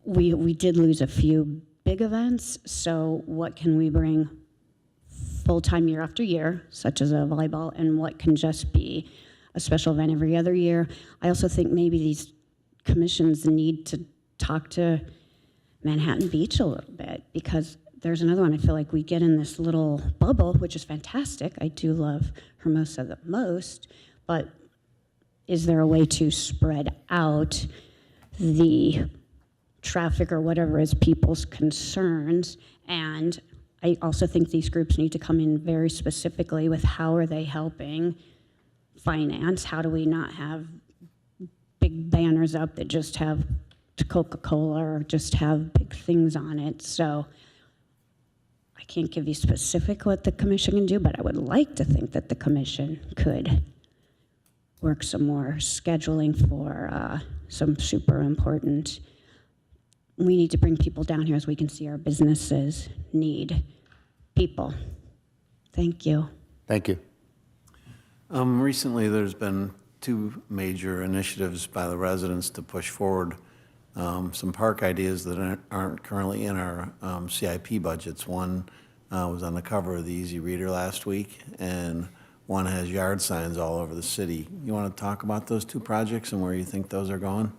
we did lose a few big events, so what can we bring full-time year after year, such as a volleyball, and what can just be a special event every other year. I also think maybe these commissions need to talk to Manhattan Beach a little bit, because there's another one. I feel like we get in this little bubble, which is fantastic. I do love Hermosa the most, but is there a way to spread out the traffic or whatever is people's concerns? And I also think these groups need to come in very specifically with how are they helping finance? How do we not have big banners up that just have Coca-Cola or just have big things on it? So I can't give you specific what the commission can do, but I would like to think that the commission could work some more scheduling for some super important. We need to bring people down here as we can see our businesses need people. Thank you. Thank you. Recently, there's been two major initiatives by the residents to push forward some park ideas that aren't currently in our CIP budgets. One was on the cover of the Easy Reader last week, and one has yard signs all over the city. You want to talk about those two projects and where you think those are going?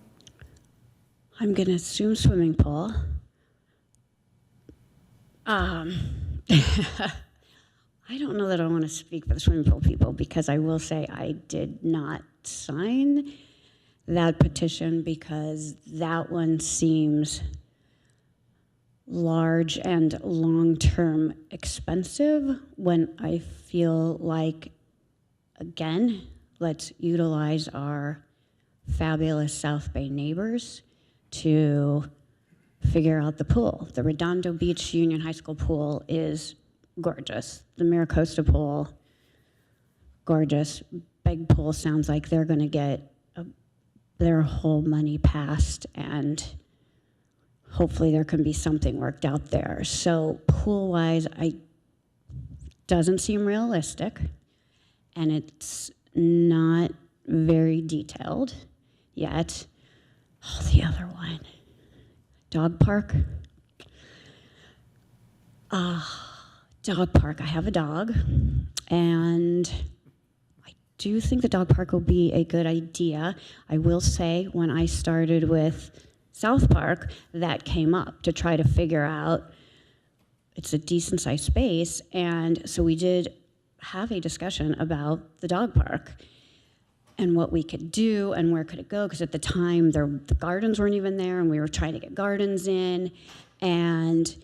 I'm going to assume swimming pool. I don't know that I want to speak for the swimming pool people, because I will say I did not sign that petition because that one seems large and long-term expensive, when I feel like, again, let's utilize our fabulous South Bay neighbors to figure out the pool. The Redondo Beach Union High School pool is gorgeous. The Miracosta pool, gorgeous. Big pool sounds like they're going to get their whole money passed, and hopefully there can be something worked out there. So pool-wise, doesn't seem realistic, and it's not very detailed yet. Oh, the other one, dog park. Dog park. I have a dog, and I do think the dog park will be a good idea. I will say, when I started with South Park, that came up to try to figure out, it's a decent sized space, and so we did have a discussion about the dog park and what we could do and where could it go, because at the time the gardens weren't even there, and we were trying to get gardens in, and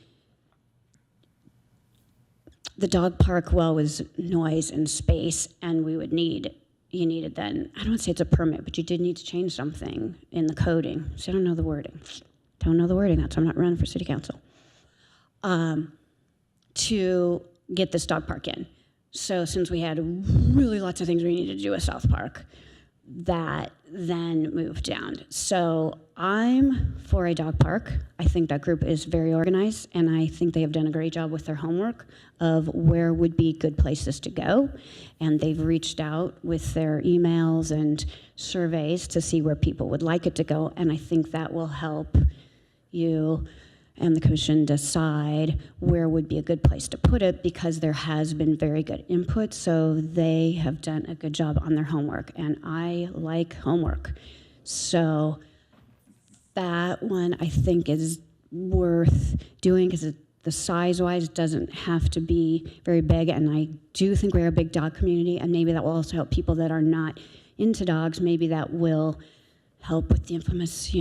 the dog park, well, was noise and space, and you needed then, I don't want to say it's a permit, but you did need to change something in the coding. So I don't know the wording. That's why I'm not running for city council. To get this dog park in. So since we had really lots of things we needed to do with South Park, that then moved down. So I'm for a dog park. I think that group is very organized, and I think they have done a great job with their homework of where would be good places to go. And they've reached out with their emails and surveys to see where people would like it to go. And I think that will help you and the commission decide where would be a good place to put it, because there has been very good input. So they have done a good job on their homework, and I like homework. So that one I think is worth doing, because the size-wise doesn't have to be very big, and I do think we're a big dog community, and maybe that will also help people that are not into dogs. Maybe that will help with the infamous,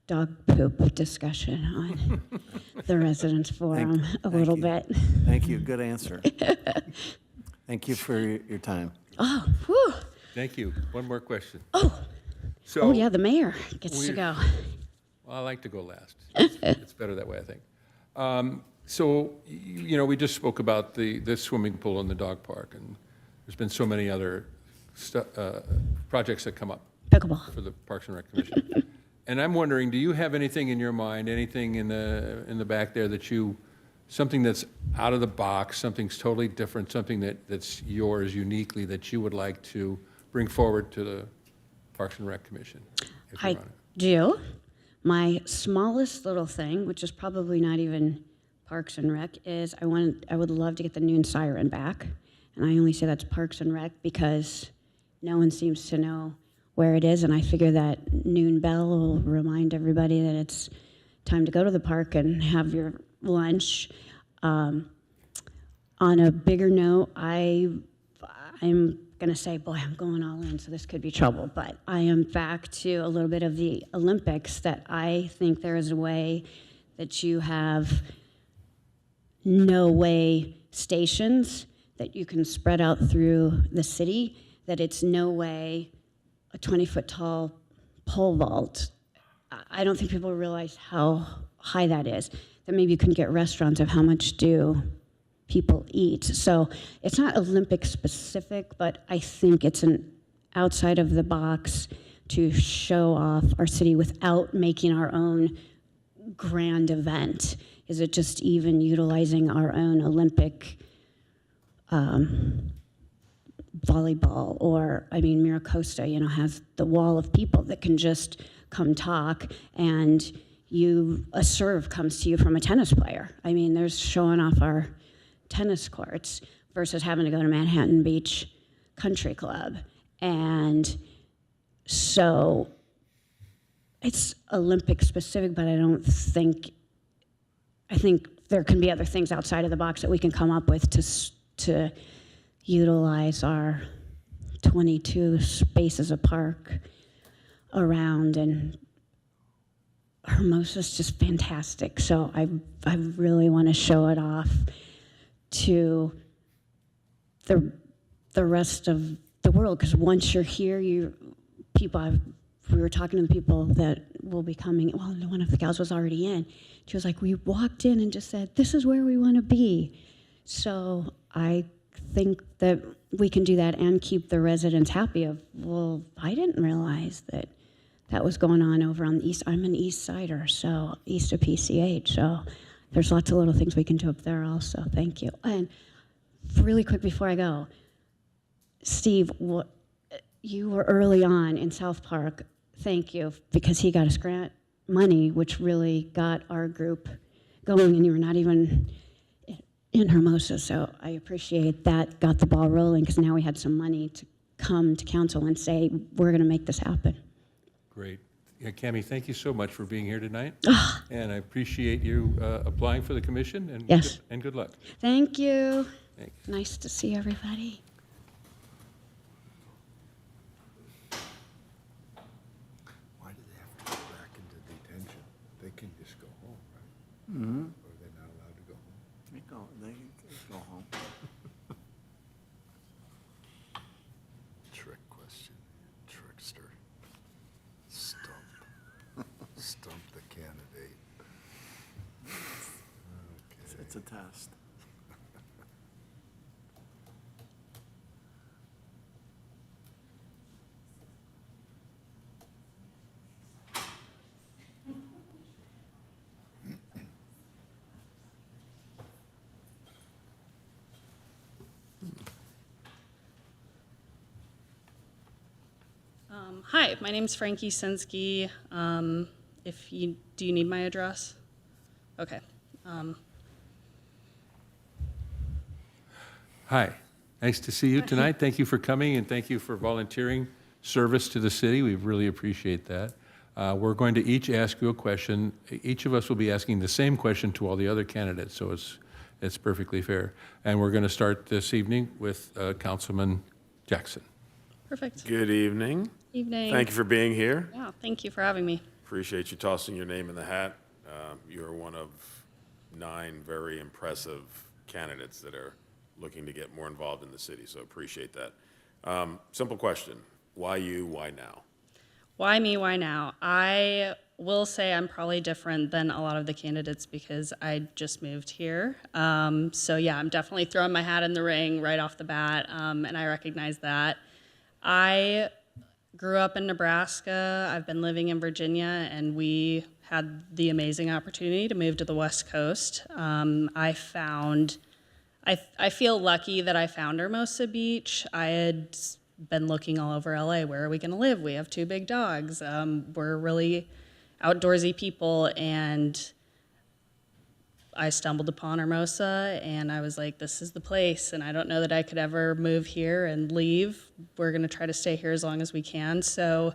dog poop discussion on the residents forum a little bit. Thank you. Good answer. Thank you for your time. Oh, whew. Thank you. One more question. Oh, yeah, the mayor gets to we- go. Well, I like to go last. It's better that way, I think. So, we just spoke about this swimming pool and the dog park, and there's been so many other projects that come up Pickleball. for the Parks and Rec Commission. And I'm wondering, do you have anything in your mind, anything in the back there something that's out of the box, something's totally different, something that's yours uniquely that you would like to bring forward to the Parks and Rec Commission? if you're I on it? do. My smallest little thing, which is probably not even Parks and Rec, is I would love to get the noon siren back. And I only say that's Parks and Rec because no one seems to know where it is, and I figure that noon bell will remind everybody that it's time to go to the park and have your lunch. On a bigger note, I'm going to say, boy, I'm going all in, so this could be trouble, but I am back to a little bit of the Olympics, that I think there is a way that you have no-way stations that you can spread out through the city, that it's no way a 20-foot tall pole vault. I don't think people realize how high that is, that maybe you can get restaurants of how much do people eat. So it's not Olympic specific, but I think it's an outside of the box to show off our city without making our own grand event. Is it just even utilizing our own Olympic volleyball, or, I mean, Miracosta, has the wall of people that can just come talk, and a serve comes to you from a tennis player. I mean, there's showing off our tennis courts versus having to go to Manhattan Beach Country Club. And so it's Olympic specific, but I think there can be other things outside of the box that we can come up with to utilize our 22 spaces of park around, and Hermosa's just fantastic. So I really want to show it off to the rest of the world, because once you're here, we were talking to the people that will be coming. Well, one of the gals was already in. She was like, we walked in and just said, this is where we want to be. So I think that we can do that and keep the residents happy of, well, I didn't realize that was going on over on the east. I'm an East Sider, so east of PCH. So there's lots of little things we can do up there also. Thank you. And really quick before I go, Steve, you were early on in South Park. Thank you, because he got us grant money, which really got our group going, and you were not even in Hermosa. So I appreciate that, got the ball rolling, because now we had some money to come to council and say, we're going to make this happen. Great. Yeah, Cammie, thank you so much for being here tonight. And I appreciate you applying for the commission, and, Yes. and good luck. Thank you. Thanks. Nice to see everybody. Why do they have to go back into detention? They can just go home, right? Mm-hmm. Or they're not allowed to go home? They can go home. Trick question, trickster. Stump the candidate. Okay. It's a test. Hi, my name's Frankie Sensky. Do you need my address? Okay. Hi, nice to see you tonight. Thank you for coming, and thank you for volunteering service to the city. We really appreciate that. We're going to each ask you a question. Each of us will be asking the same question to all the other candidates, so it's perfectly fair. And we're going to start this evening with Councilman Jackson. Perfect. Good evening. Evening. Thank you for being here. Yeah, thank you for having me. Appreciate you tossing your name in the hat. You're one of 9 very impressive candidates that are looking to get more involved in the city, so appreciate that. Simple question. Why you, why now? Why me, why now? I will say I'm probably different than a lot of the candidates because I just moved here. So yeah, I'm definitely throwing my hat in the ring right off the bat, and I recognize that. I grew up in Nebraska. I've been living in Virginia, and we had the amazing opportunity to move to the West Coast. I feel lucky that I found Hermosa Beach. I had been looking all over LA. Where are we going to live? We have 2 big dogs. We're really outdoorsy people, and I stumbled upon Hermosa and I was like, this is the place. And I don't know that I could ever move here and leave. We're going to try to stay here as long as we can. So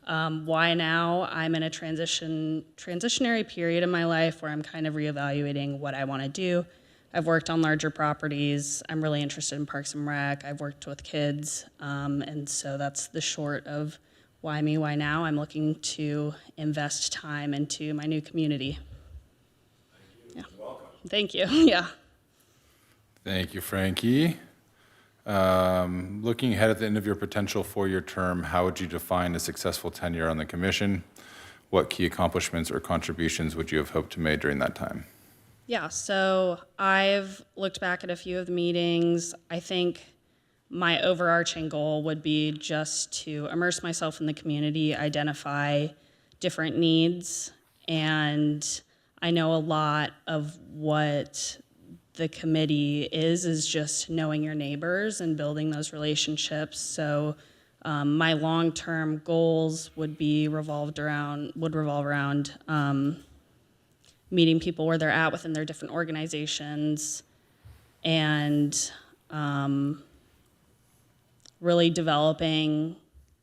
why now? I'm in a transitionary period in my life where I'm kind of reevaluating what I want to do. I've worked on larger properties. I'm really interested in Parks and Rec. I've worked with kids. And so that's the short of why me, why now. I'm looking to invest time into my new community. Yeah. Thank you. Yeah. Thank you, Frankie. Looking ahead at the end of your potential four-year term, how would you define a successful tenure on the commission? What key accomplishments or contributions would you have hoped to make during that time? Yeah, so I've looked back at a few of the meetings. I think my overarching goal would be just to immerse myself in the community, identify different needs, and I know a lot of what the committee is just knowing your neighbors and building those relationships. So my long-term goals would revolve around meeting people where they're at within their different organizations and really developing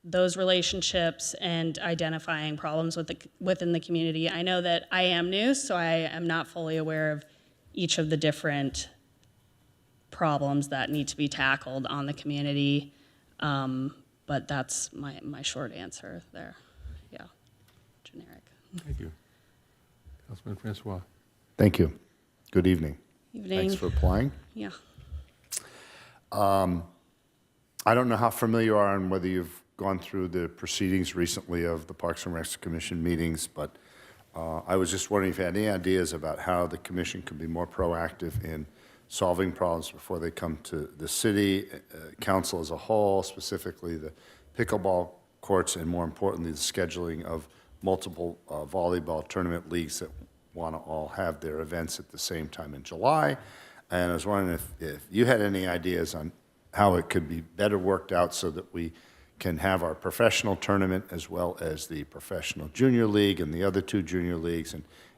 those relationships and identifying problems within the community. I know that I am new, so I am not fully aware of each of the different problems that need to be tackled on the community, but that's my short answer there. Yeah, generic. Thank you. Councilman Francois. Thank you. Good evening. Evening. Thanks for applying. Yeah. I don't know how familiar you are and whether you've gone through the proceedings recently of the Parks and Rec Commission meetings, but I was just wondering if you had any ideas about how the commission could be more proactive in solving problems before they come to the city, council as a whole, specifically the pickleball courts, and more importantly, the scheduling of multiple volleyball tournament leagues that want to all have their events at the same time in July. And I was wondering if you had any ideas on how it could be better worked out so that we can have our professional tournament as well as the professional junior league and the other two junior leagues.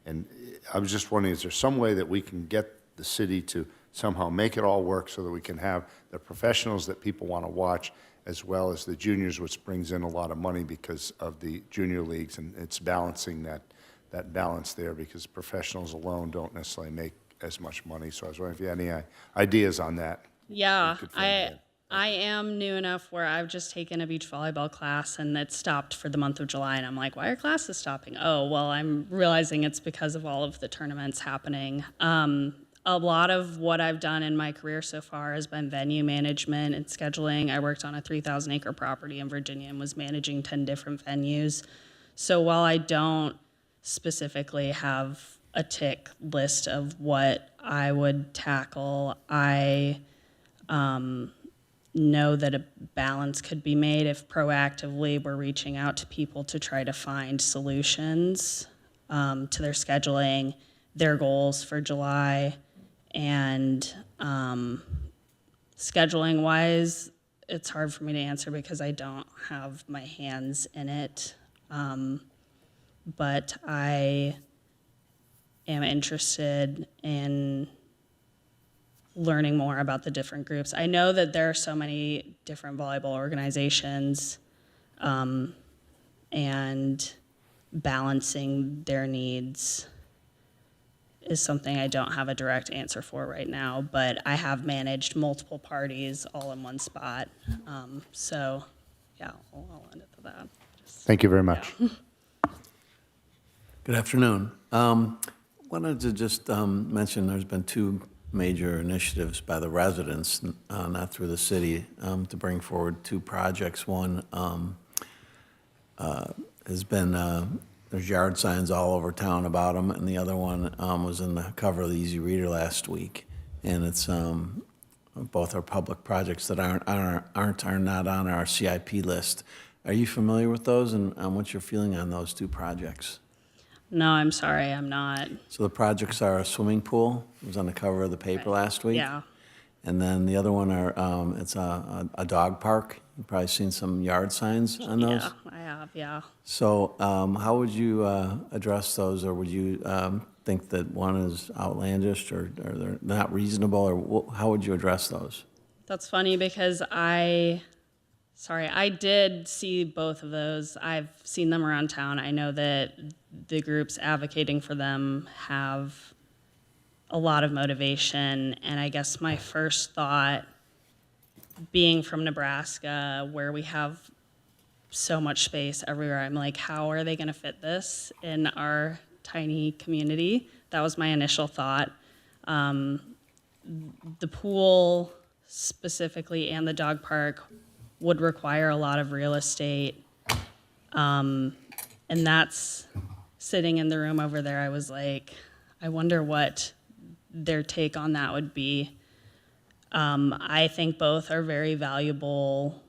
And I was just wondering, is there some way that we can get the city to somehow make it all work so that we can have the professionals that people want to watch as well as the juniors, which brings in a lot of money because of the junior leagues, and it's balancing that balance there because professionals alone don't necessarily make as much money. So I was wondering if you had any ideas on that. Yeah, I am new enough where I've just taken a beach volleyball class and it stopped for the month of July, and I'm like, why are classes stopping? Oh, well, I'm realizing it's because of all of the tournaments happening. A lot of what I've done in my career so far has been venue management and scheduling. I worked on a 3,000-acre property in Virginia and was managing 10 different venues. So while I don't specifically have a tick list of what I would tackle, I know that a balance could be made if proactively we're reaching out to people to try to find solutions to their scheduling, their goals for July. And scheduling wise, it's hard for me to answer because I don't have my hands in it. But I am interested in learning more about the different groups. I know that there are so many different volleyball organizations, and balancing their needs is something I don't have a direct answer for right now, but I have managed multiple parties all in one spot. So yeah, I'll end it with that. Thank you very much. Yeah. Good afternoon. Wanted to just mention there's been two major initiatives by the residents, not through the city, to bring forward two projects. One has been, there's yard signs all over town about them, and the other one was in the cover of the Easy Reader last week. And it's both are public projects that are not on our CIP list. Are you familiar with those, and what's your feeling on those two projects? No, I'm sorry, I'm not. So the projects are a swimming pool. It was on the cover of the paper last week. Yeah. And then the other one are, it's a dog park. You've probably seen some yard signs on those. Yeah, I have, yeah. So how would you address those, or would you think that one is outlandish or they're not reasonable, or how would you address those? That's funny because I did see both of those. I've seen them around town. I know that the groups advocating for them have a lot of motivation. And I guess my first thought, being from Nebraska, where we have so much space everywhere, I'm like, how are they going to fit this in our tiny community? That was my initial thought. The pool specifically and the dog park would require a lot of real estate. And that's sitting in the room over there. I was like, I wonder what their take on that would be. I think both are very valuable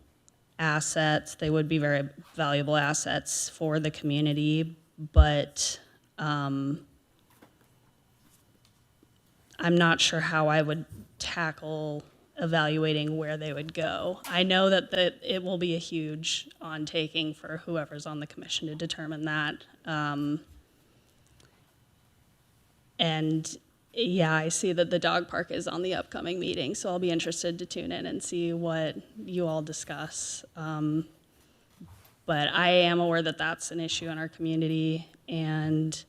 assets. They would be very valuable assets for the community, but I'm not sure how I would tackle evaluating where they would go. I know that it will be a huge undertaking for whoever's on the commission to determine that. And yeah, I see that the dog park is on the upcoming meeting, so I'll be interested to tune in and see what you all discuss. But I am aware that that's an issue in our community, and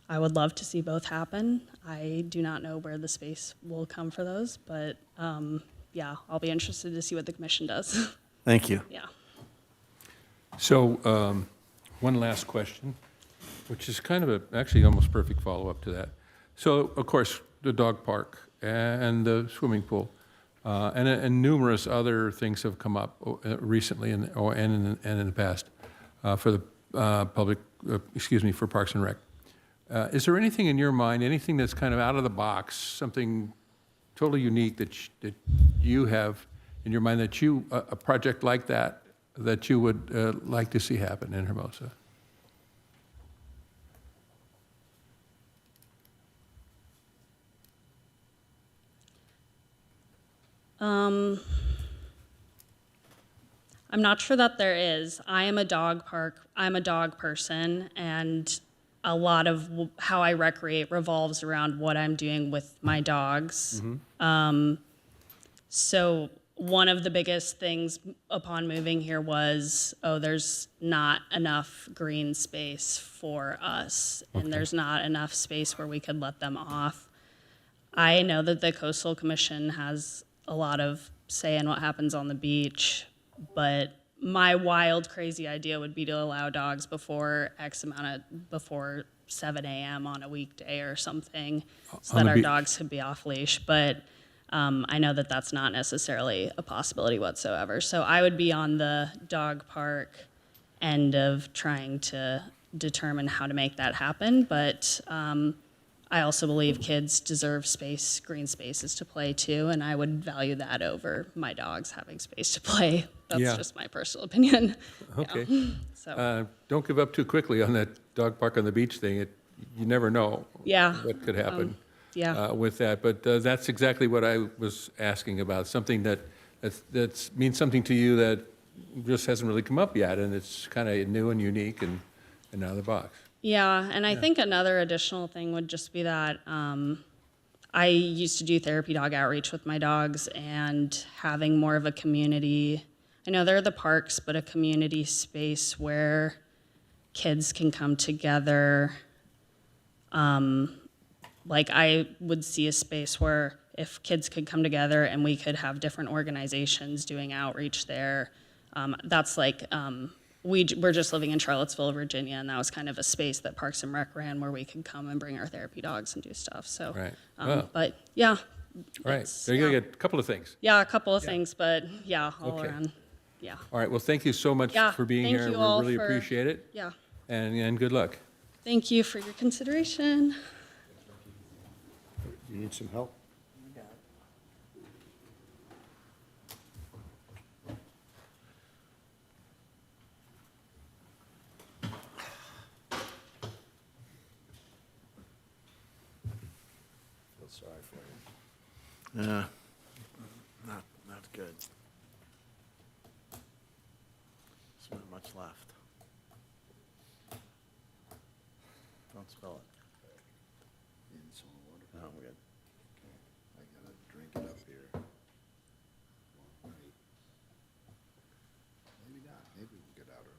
I would love to see both happen. I do not know where the space will come for those, but yeah, I'll be interested to see what the commission does. Thank you. Yeah. So, one last question, which is kind of actually almost perfect follow-up to that. So, of course, the dog park and the swimming pool, and numerous other things have come up recently and in the past for the for Parks and Rec. Is there anything in your mind, anything that's kind of out of the box, something totally unique that you have in your mind that a project like that you would like to see happen in Hermosa? I'm not sure that there is. I'm a dog person, and a lot of how I recreate revolves around what I'm doing with my dogs. So one of the biggest things upon moving here was, there's not enough green space for us, and there's not enough space where we could let them off. I know that the Coastal Commission has a lot of say in what happens on the beach, but my wild, crazy idea would be to allow dogs before 7 a.m. on a weekday or something, so that our dogs could be off leash. But I know that that's not necessarily a possibility whatsoever. So I would be on the dog park end of trying to determine how to make that happen. But I also believe kids deserve green spaces to play too, and I would value that over my dogs having space to play. That's just my personal opinion. Okay. Yeah. So Don't give up too quickly on that dog park on the beach thing. You never know what could happen with that. But that's exactly what I was asking about, something that means something to you that just hasn't really come up yet, and it's kind of new and unique and out of the box. Yeah, and I think another additional thing would just be that I used to do therapy dog outreach with my dogs, and having more of a community. I know there are the parks, but a community space where kids can come together. Like I would see a space where if kids could come together and we could have different organizations doing outreach there. That's like, we're just living in Charlottesville, Virginia, and that was kind of a space that Parks and Rec ran where we could come and bring our therapy dogs and do stuff. So, but yeah. All right, so you got a couple of things. Yeah, a couple of things, but yeah, all around. Yeah. All right, well, thank you so much for being thank here. you We all really for- appreciate it. Yeah. And good luck. Thank you for your consideration. You need some help? Feel sorry for you. Yeah, not good. There's not much left. Spell it. No, we're good. I gotta drink it up here. Maybe not, maybe we'll get out early.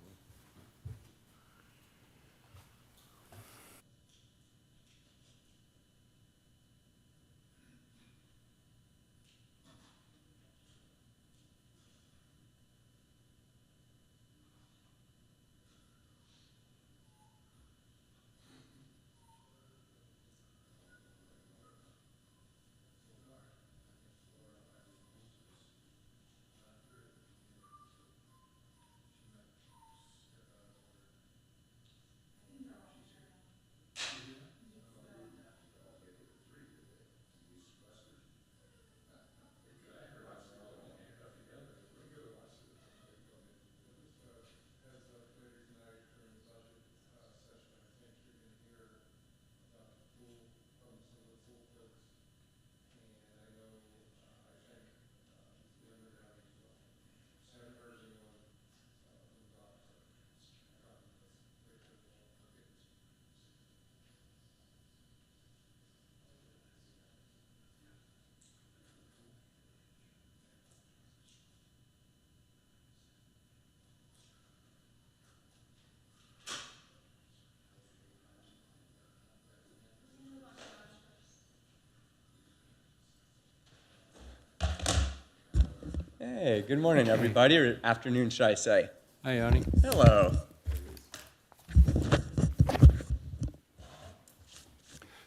Hey, good morning, everybody, or afternoon, should I say. Hi, Yanni. Hello.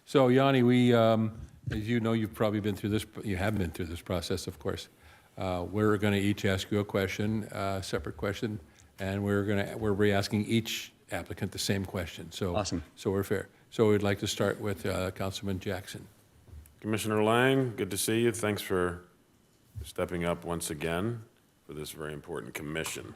So Yanni, we, as you know, you've probably been through this, you have been through this process, of course. We're going to each ask you a question, separate question, and we're re-asking each applicant the same question. So, Awesome. So we're fair. So we'd like to start with Councilman Jackson. Commissioner Lang, good to see you. Thanks for stepping up once again for this very important commission.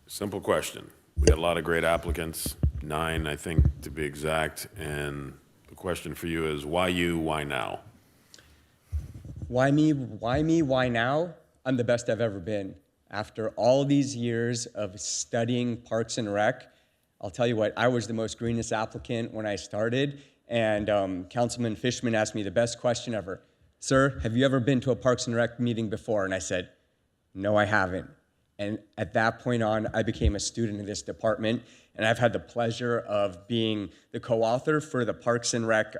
Simple question. We had a lot of great applicants, 9, I think, to be exact, and the question for you is, why you, why now? Why me? Why now? I'm the best I've ever been. After all these years of studying Parks and Rec, I'll tell you what, I was the most greenest applicant when I started, and Councilman Fishman asked me the best question ever. Sir, have you ever been to a Parks and Rec meeting before? And I said, no, I haven't. And at that point on, I became a student in this department, and I've had the pleasure of being the co-author for the Parks and Rec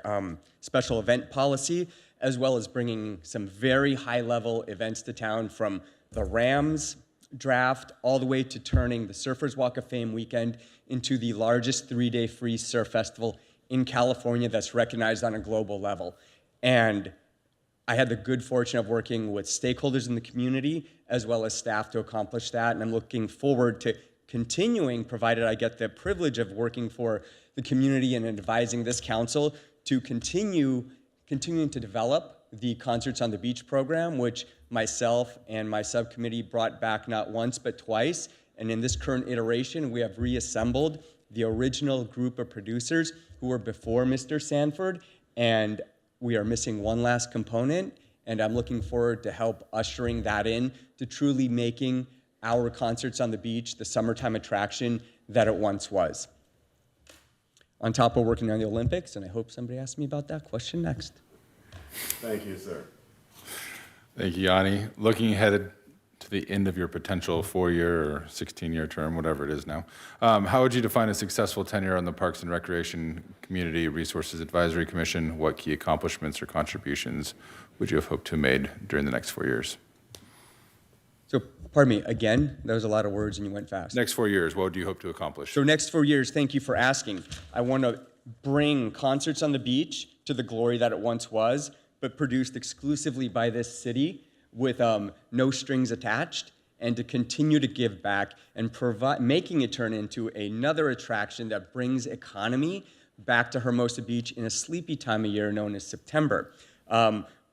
special event policy, as well as bringing some very high-level events to town, from the Rams draft all the way to turning the Surfers Walk of Fame weekend into the largest 3-day free surf festival in California that's recognized on a global level. And I had the good fortune of working with stakeholders in the community as well as staff to accomplish that, and I'm looking forward to continuing, provided I get the privilege of working for the community and advising this council, to continuing to develop the Concerts on the Beach program, which myself and my subcommittee brought back not once but twice. And in this current iteration, we have reassembled the original group of producers who were before Mr. Sanford, and we are missing one last component, and I'm looking forward to help ushering that in to truly making our Concerts on the Beach the summertime attraction that it once was. On top of working on the Olympics, and I hope somebody asks me about that question next. Thank you, sir. Thank you, Yanni. Looking ahead to the end of your potential 4-year or 16-year term, whatever it is now, how would you define a successful tenure on the Parks and Recreation Community Resources Advisory Commission? What key accomplishments or contributions would you have hoped to have made during the next 4 years? So, pardon me, again, that was a lot of words and you went fast. Next 4 years, what do you hope to accomplish? So next 4 years, thank you for asking. I want to bring Concerts on the Beach to the glory that it once was, but produced exclusively by this city with no strings attached, and to continue to give back and provide, making it turn into another attraction that brings economy back to Hermosa Beach in a sleepy time of year known as September.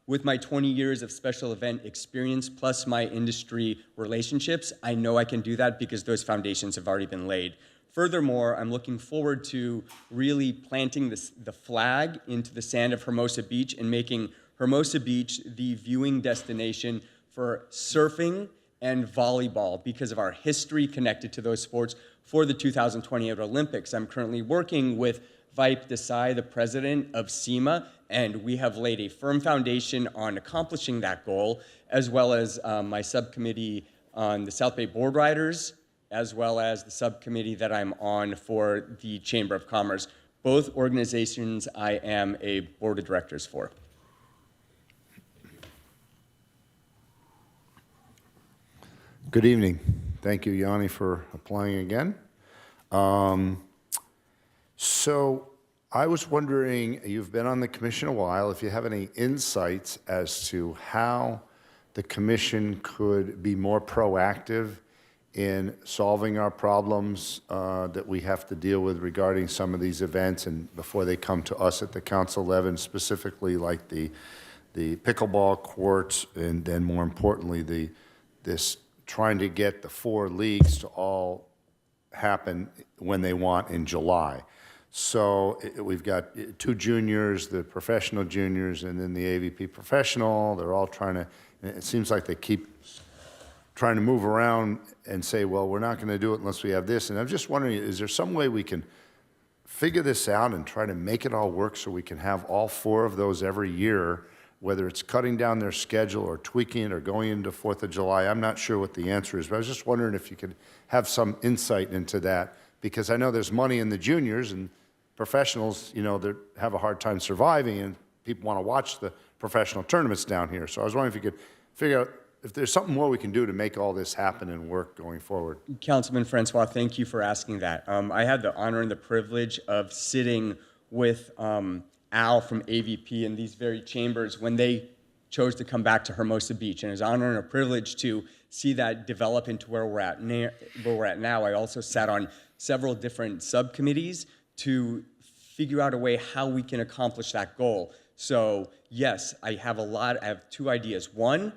With my 20 years of special event experience plus my industry relationships, I know I can do that because those foundations have already been laid. Furthermore, I'm looking forward to really planting the flag into the sand of Hermosa Beach and making Hermosa Beach the viewing destination for surfing and volleyball because of our history connected to those sports for the 2028 Olympics. I'm currently working with Vipe Desai, the president of SEMA, and we have laid a firm foundation on accomplishing that goal, as well as my subcommittee on the South Bay Board Riders, as well as the subcommittee that I'm on for the Chamber of Commerce. Both organizations I am a board of directors for. Good evening. Thank you, Yanni, for applying again. So I was wondering, you've been on the commission a while, if you have any insights as to how the commission could be more proactive in solving our problems that we have to deal with regarding some of these events and before they come to us at the council level, specifically like the pickleball courts, and then more importantly, this trying to get the 4 leagues to all happen when they want in July. So we've got 2 juniors, the professional juniors, and then the AVP professional. They're all trying to, and it seems like they keep trying to move around and say, well, we're not going to do it unless we have this. And I'm just wondering, is there some way we can figure this out and try to make it all work so we can have all 4 of those every year, whether it's cutting down their schedule or tweaking it or going into 4th of July? I'm not sure what the answer is, but I was just wondering if you could have some insight into that, because I know there's money in the juniors, and professionals, you know, they have a hard time surviving, and people want to watch the professional tournaments down here. So I was wondering if you could figure out if there's something more we can do to make all this happen and work going forward. Councilman Francois, thank you for asking that. I had the honor and the privilege of sitting with Al from AVP in these very chambers when they chose to come back to Hermosa Beach. And it was an honor and a privilege to see that develop into where we're at now. I also sat on several different subcommittees to figure out a way how we can accomplish that goal. So yes, I have 2 ideas. One,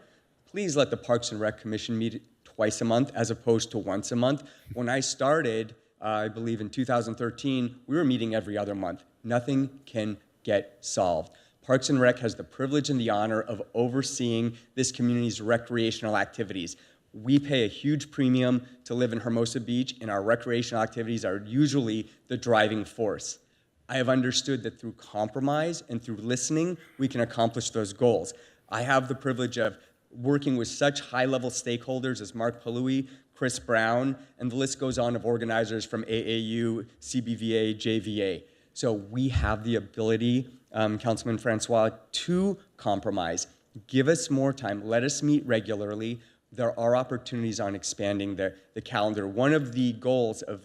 please let the Parks and Rec Commission meet twice a month as opposed to once a month. When I started, I believe in 2013, we were meeting every other month. Nothing can get solved. Parks and Rec has the privilege and the honor of overseeing this community's recreational activities. We pay a huge premium to live in Hermosa Beach, and our recreational activities are usually the driving force. I have understood that through compromise and through listening, we can accomplish those goals. I have the privilege of working with such high-level stakeholders as Mark Palui, Chris Brown, and the list goes on of organizers from AAU, CBVA, JVA. So we have the ability, Councilman Francois, to compromise. Give us more time. Let us meet regularly. There are opportunities on expanding the calendar. One of the goals of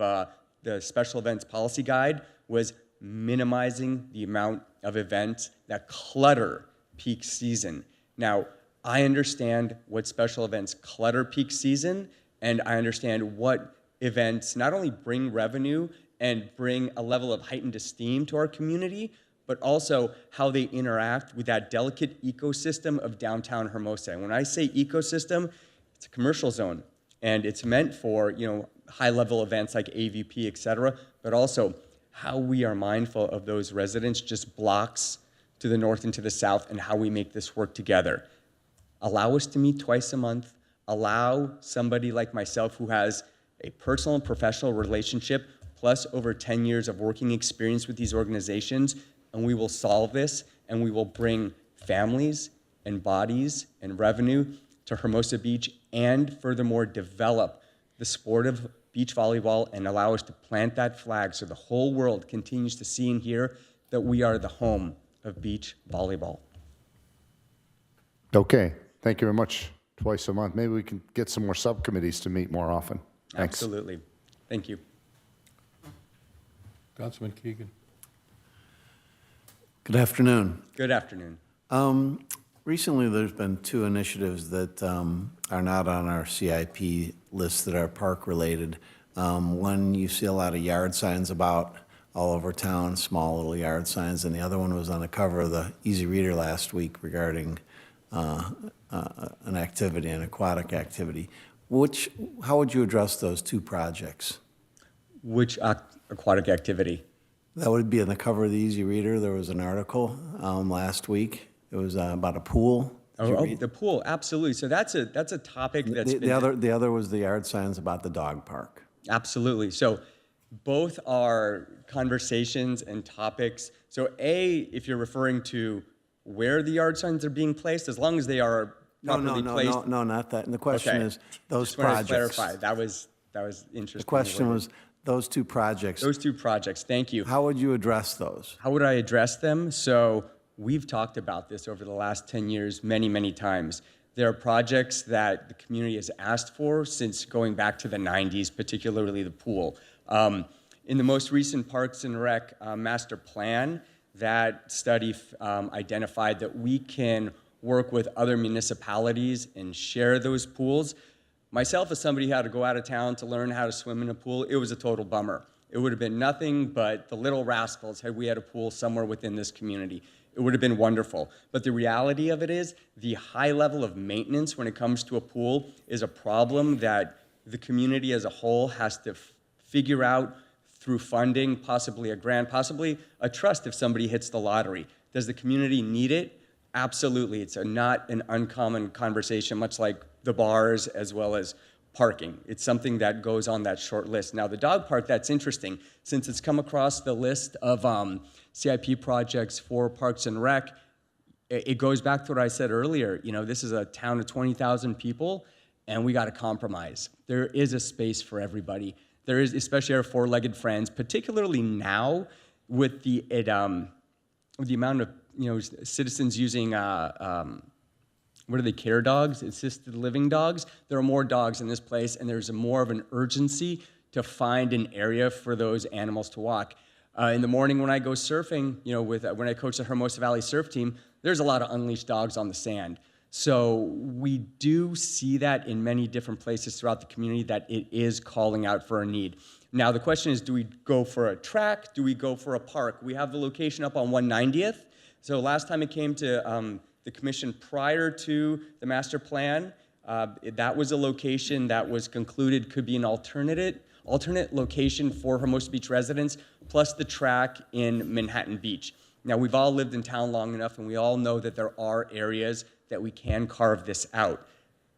the Special Events Policy Guide was minimizing the amount of events that clutter peak season. Now, I understand what special events clutter peak season, and I understand what events not only bring revenue and bring a level of heightened esteem to our community, but also how they interact with that delicate ecosystem of downtown Hermosa. And when I say ecosystem, it's a commercial zone, and it's meant for, you know, high-level events like AVP, et cetera, but also how we are mindful of those residents just blocks to the north and to the south, and how we make this work together. Allow us to meet twice a month. Allow somebody like myself who has a personal and professional relationship, plus over 10 years of working experience with these organizations, and we will solve this, and we will bring families and bodies and revenue to Hermosa Beach, and furthermore develop the sport of beach volleyball and allow us to plant that flag so the whole world continues to see and hear that we are the home of beach volleyball. Okay, thank you very much. Twice a month. Maybe we can get some more subcommittees to meet more often. Thanks. Absolutely. Thank you. Councilman Keegan. Good afternoon. Good afternoon. Recently, there's been 2 initiatives that are not on our CIP list that are park-related. One you see a lot of yard signs about all over town, small little yard signs, and the other one was on the cover of the Easy Reader last week regarding an activity, an aquatic activity. How would you address those 2 projects? Which aquatic activity? That would be on the cover of the Easy Reader. There was an article last week. It was about a pool. The pool, absolutely. So that's a topic that's the other was the yard signs about the dog park. Absolutely. So both are conversations and topics. So A, if you're referring to where the yard signs are being placed, as long as they are properly placed. No, not that. And the question Okay. is, those Just wanted to projects. clarify. That was interesting. The question was, those two projects, Those two projects, thank you. how would you address those? How would I address them? So we've talked about this over the last 10 years many, many times. There are projects that the community has asked for since going back to the 90s, particularly the pool. In the most recent Parks and Rec master plan, that study identified that we can work with other municipalities and share those pools. Myself, as somebody who had to go out of town to learn how to swim in a pool, it was a total bummer. It would have been nothing but the little rascals had we had a pool somewhere within this community. It would have been wonderful. But the reality of it is the high level of maintenance when it comes to a pool is a problem that the community as a whole has to figure out through funding, possibly a grant, possibly a trust if somebody hits the lottery. Does the community need it? Absolutely. It's not an uncommon conversation, much like the bars as well as parking. It's something that goes on that short list. Now, the dog park, that's interesting. Since it's come across the list of CIP projects for Parks and Rec, it goes back to what I said earlier. You know, this is a town of 20,000 people, and we got to compromise. There is a space for everybody. There is, especially our four-legged friends, particularly now with the amount of citizens using what are they, care dogs, assisted living dogs? There are more dogs in this place, and there's more of an urgency to find an area for those animals to walk. In the morning when I go surfing, when I coach the Hermosa Valley surf team, there's a lot of unleashed dogs on the sand. So we do see that in many different places throughout the community that it is calling out for a need. Now the question is, do we go for a track? Do we go for a park? We have the location up on 190th. So last time it came to the commission prior to the master plan, that was a location that was concluded could be an alternate location for Hermosa Beach residents, plus the track in Manhattan Beach. Now, we've all lived in town long enough, and we all know that there are areas that we can carve this out.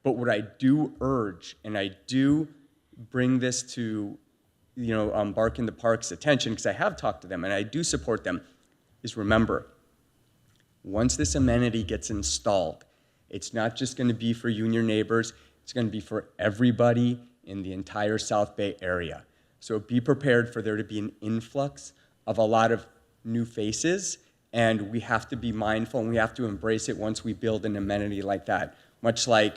But what I do urge, and I do bring this to, Bark in the Park's attention, because I have talked to them, and I do support them, is remember, once this amenity gets installed, it's not just going to be for you and your neighbors, it's going to be for everybody in the entire South Bay area. So be prepared for there to be an influx of a lot of new faces, and we have to be mindful and we have to embrace it once we build an amenity like that, much like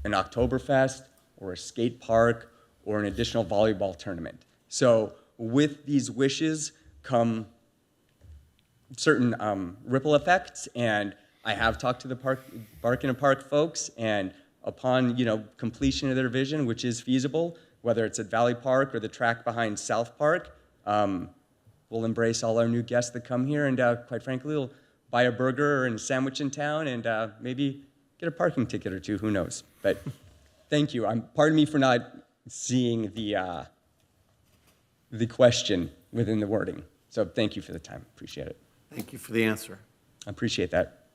an Oktoberfest or a skate park or an additional volleyball tournament. So with these wishes come certain ripple effects, and I have talked to the Bark in a Park folks, and upon completion of their vision, which is feasible, whether it's at Valley Park or the track behind South Park, we'll embrace all our new guests that come here, and quite frankly, we'll buy a burger and a sandwich in town, and maybe get a parking ticket or two. Who knows? But thank you. Pardon me for not seeing the question within the wording. So thank you for the time. Appreciate it. Thank you for the answer. I appreciate that.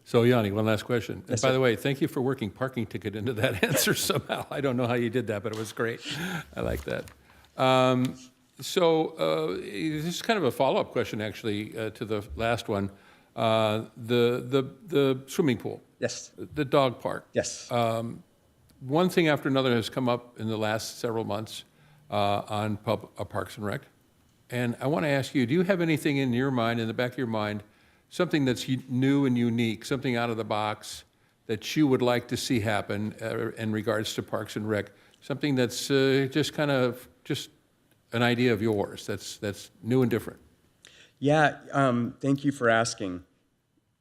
So Yanni, one last question. And Yes, by sir. the way, thank you for working parking ticket into that answer somehow. I don't know how you did that, but it was great. I like that. This is kind of a follow-up question, actually, to the last one. The swimming pool. Yes. The dog park. Yes. One thing after another has come up in the last several months on Parks and Rec. And I want to ask you, do you have anything in your mind, in the back of your mind, something that's new and unique, something out of the box that you would like to see happen in regards to Parks and Rec? Something that's just an idea of yours that's new and different. Yeah, thank you for asking.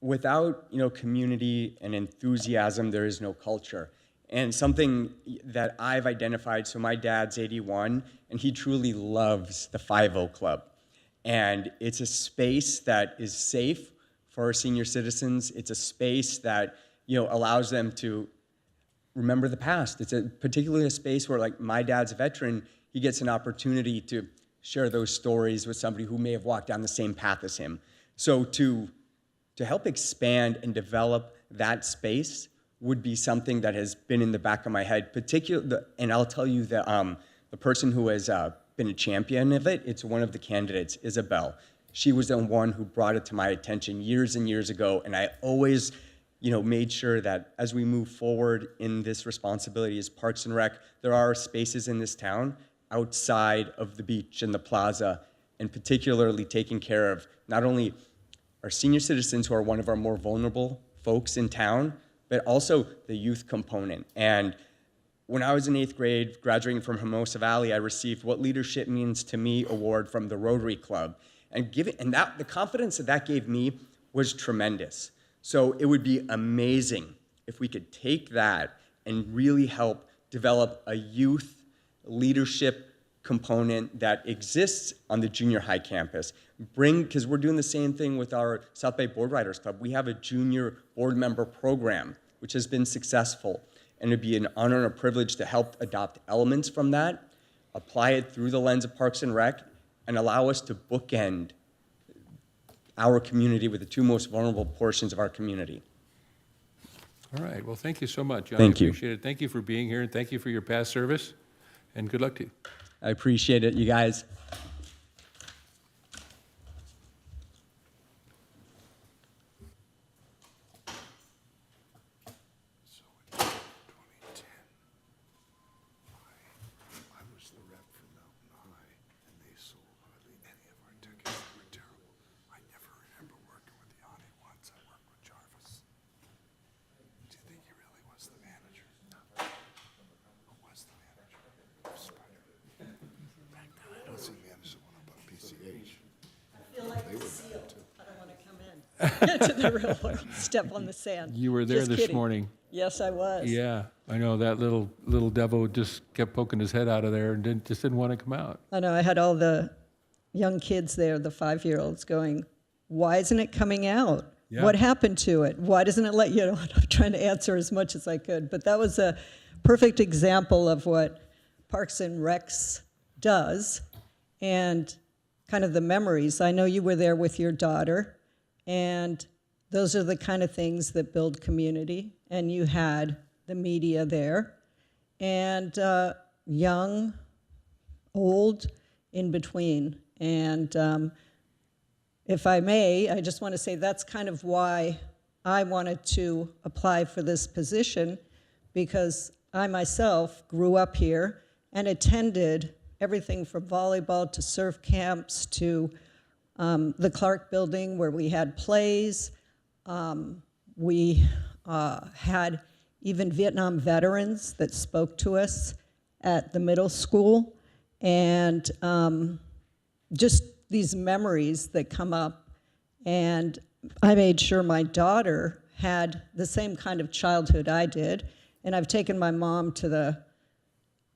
Without community and enthusiasm, there is no culture. And something that I've identified, so my dad's 81, and he truly loves the 5-0 Club. And it's a space that is safe for our senior citizens. It's a space that allows them to remember the past. It's particularly a space where, like, my dad's a veteran, he gets an opportunity to share those stories with somebody who may have walked down the same path as him. So to help expand and develop that space would be something that has been in the back of my head, and I'll tell you that the person who has been a champion of it, it's one of the candidates, Isabel. She was the one who brought it to my attention years and years ago, and I always, made sure that as we move forward in this responsibility as Parks and Rec, there are spaces in this town outside of the beach and the plaza, and particularly taking care of not only our senior citizens, who are one of our more vulnerable folks in town, but also the youth component. And when I was in 8th grade, graduating from Hermosa Valley, I received What Leadership Means to Me award from the Rotary Club. And the confidence that gave me was tremendous. So it would be amazing if we could take that and really help develop a youth leadership component that exists on the junior high campus. Because we're doing the same thing with our South Bay Board Riders Club. We have a junior board member program, which has been successful. And it'd be an honor and a privilege to help adopt elements from that, apply it through the lens of Parks and Rec, and allow us to bookend our community with the two most vulnerable portions of our community. All right, well, thank you so much, John. Thank I you. appreciate it. Thank you for being here, and thank you for your past service, and good luck to you. I appreciate it, you guys. I was the rep for Mountain High, and they sold hardly any of our tickets. They were terrible. I never remember working with Yanni once. I worked with Jarvis. Do you think he really was the manager? Who was the manager? Spider. Back then, I don't see manager one up on PCH. They were bad too. I don't want to come in to the real world, step on the sand. You were there Just this kidding. morning. Yes, I was. Yeah, I know, that little devil just kept poking his head out of there and just didn't want to come out. I know, I had all the young kids there, the 5-year-olds, going, why isn't it coming out? Yeah. What happened to it? Why doesn't it let you know? I'm trying to answer as much as I could. But that was a perfect example of what Parks and Recs does and kind of the memories. I know you were there with your daughter, and those are the kind of things that build community. And you had the media there, and young, old, in between. And if I may, I just want to say that's kind of why I wanted to apply for this position, because I myself grew up here and attended everything from volleyball to surf camps to the Clark Building, where we had plays. We had even Vietnam veterans that spoke to us at the middle school, and just these memories that come up. And I made sure my daughter had the same kind of childhood I did, and I've taken my mom to the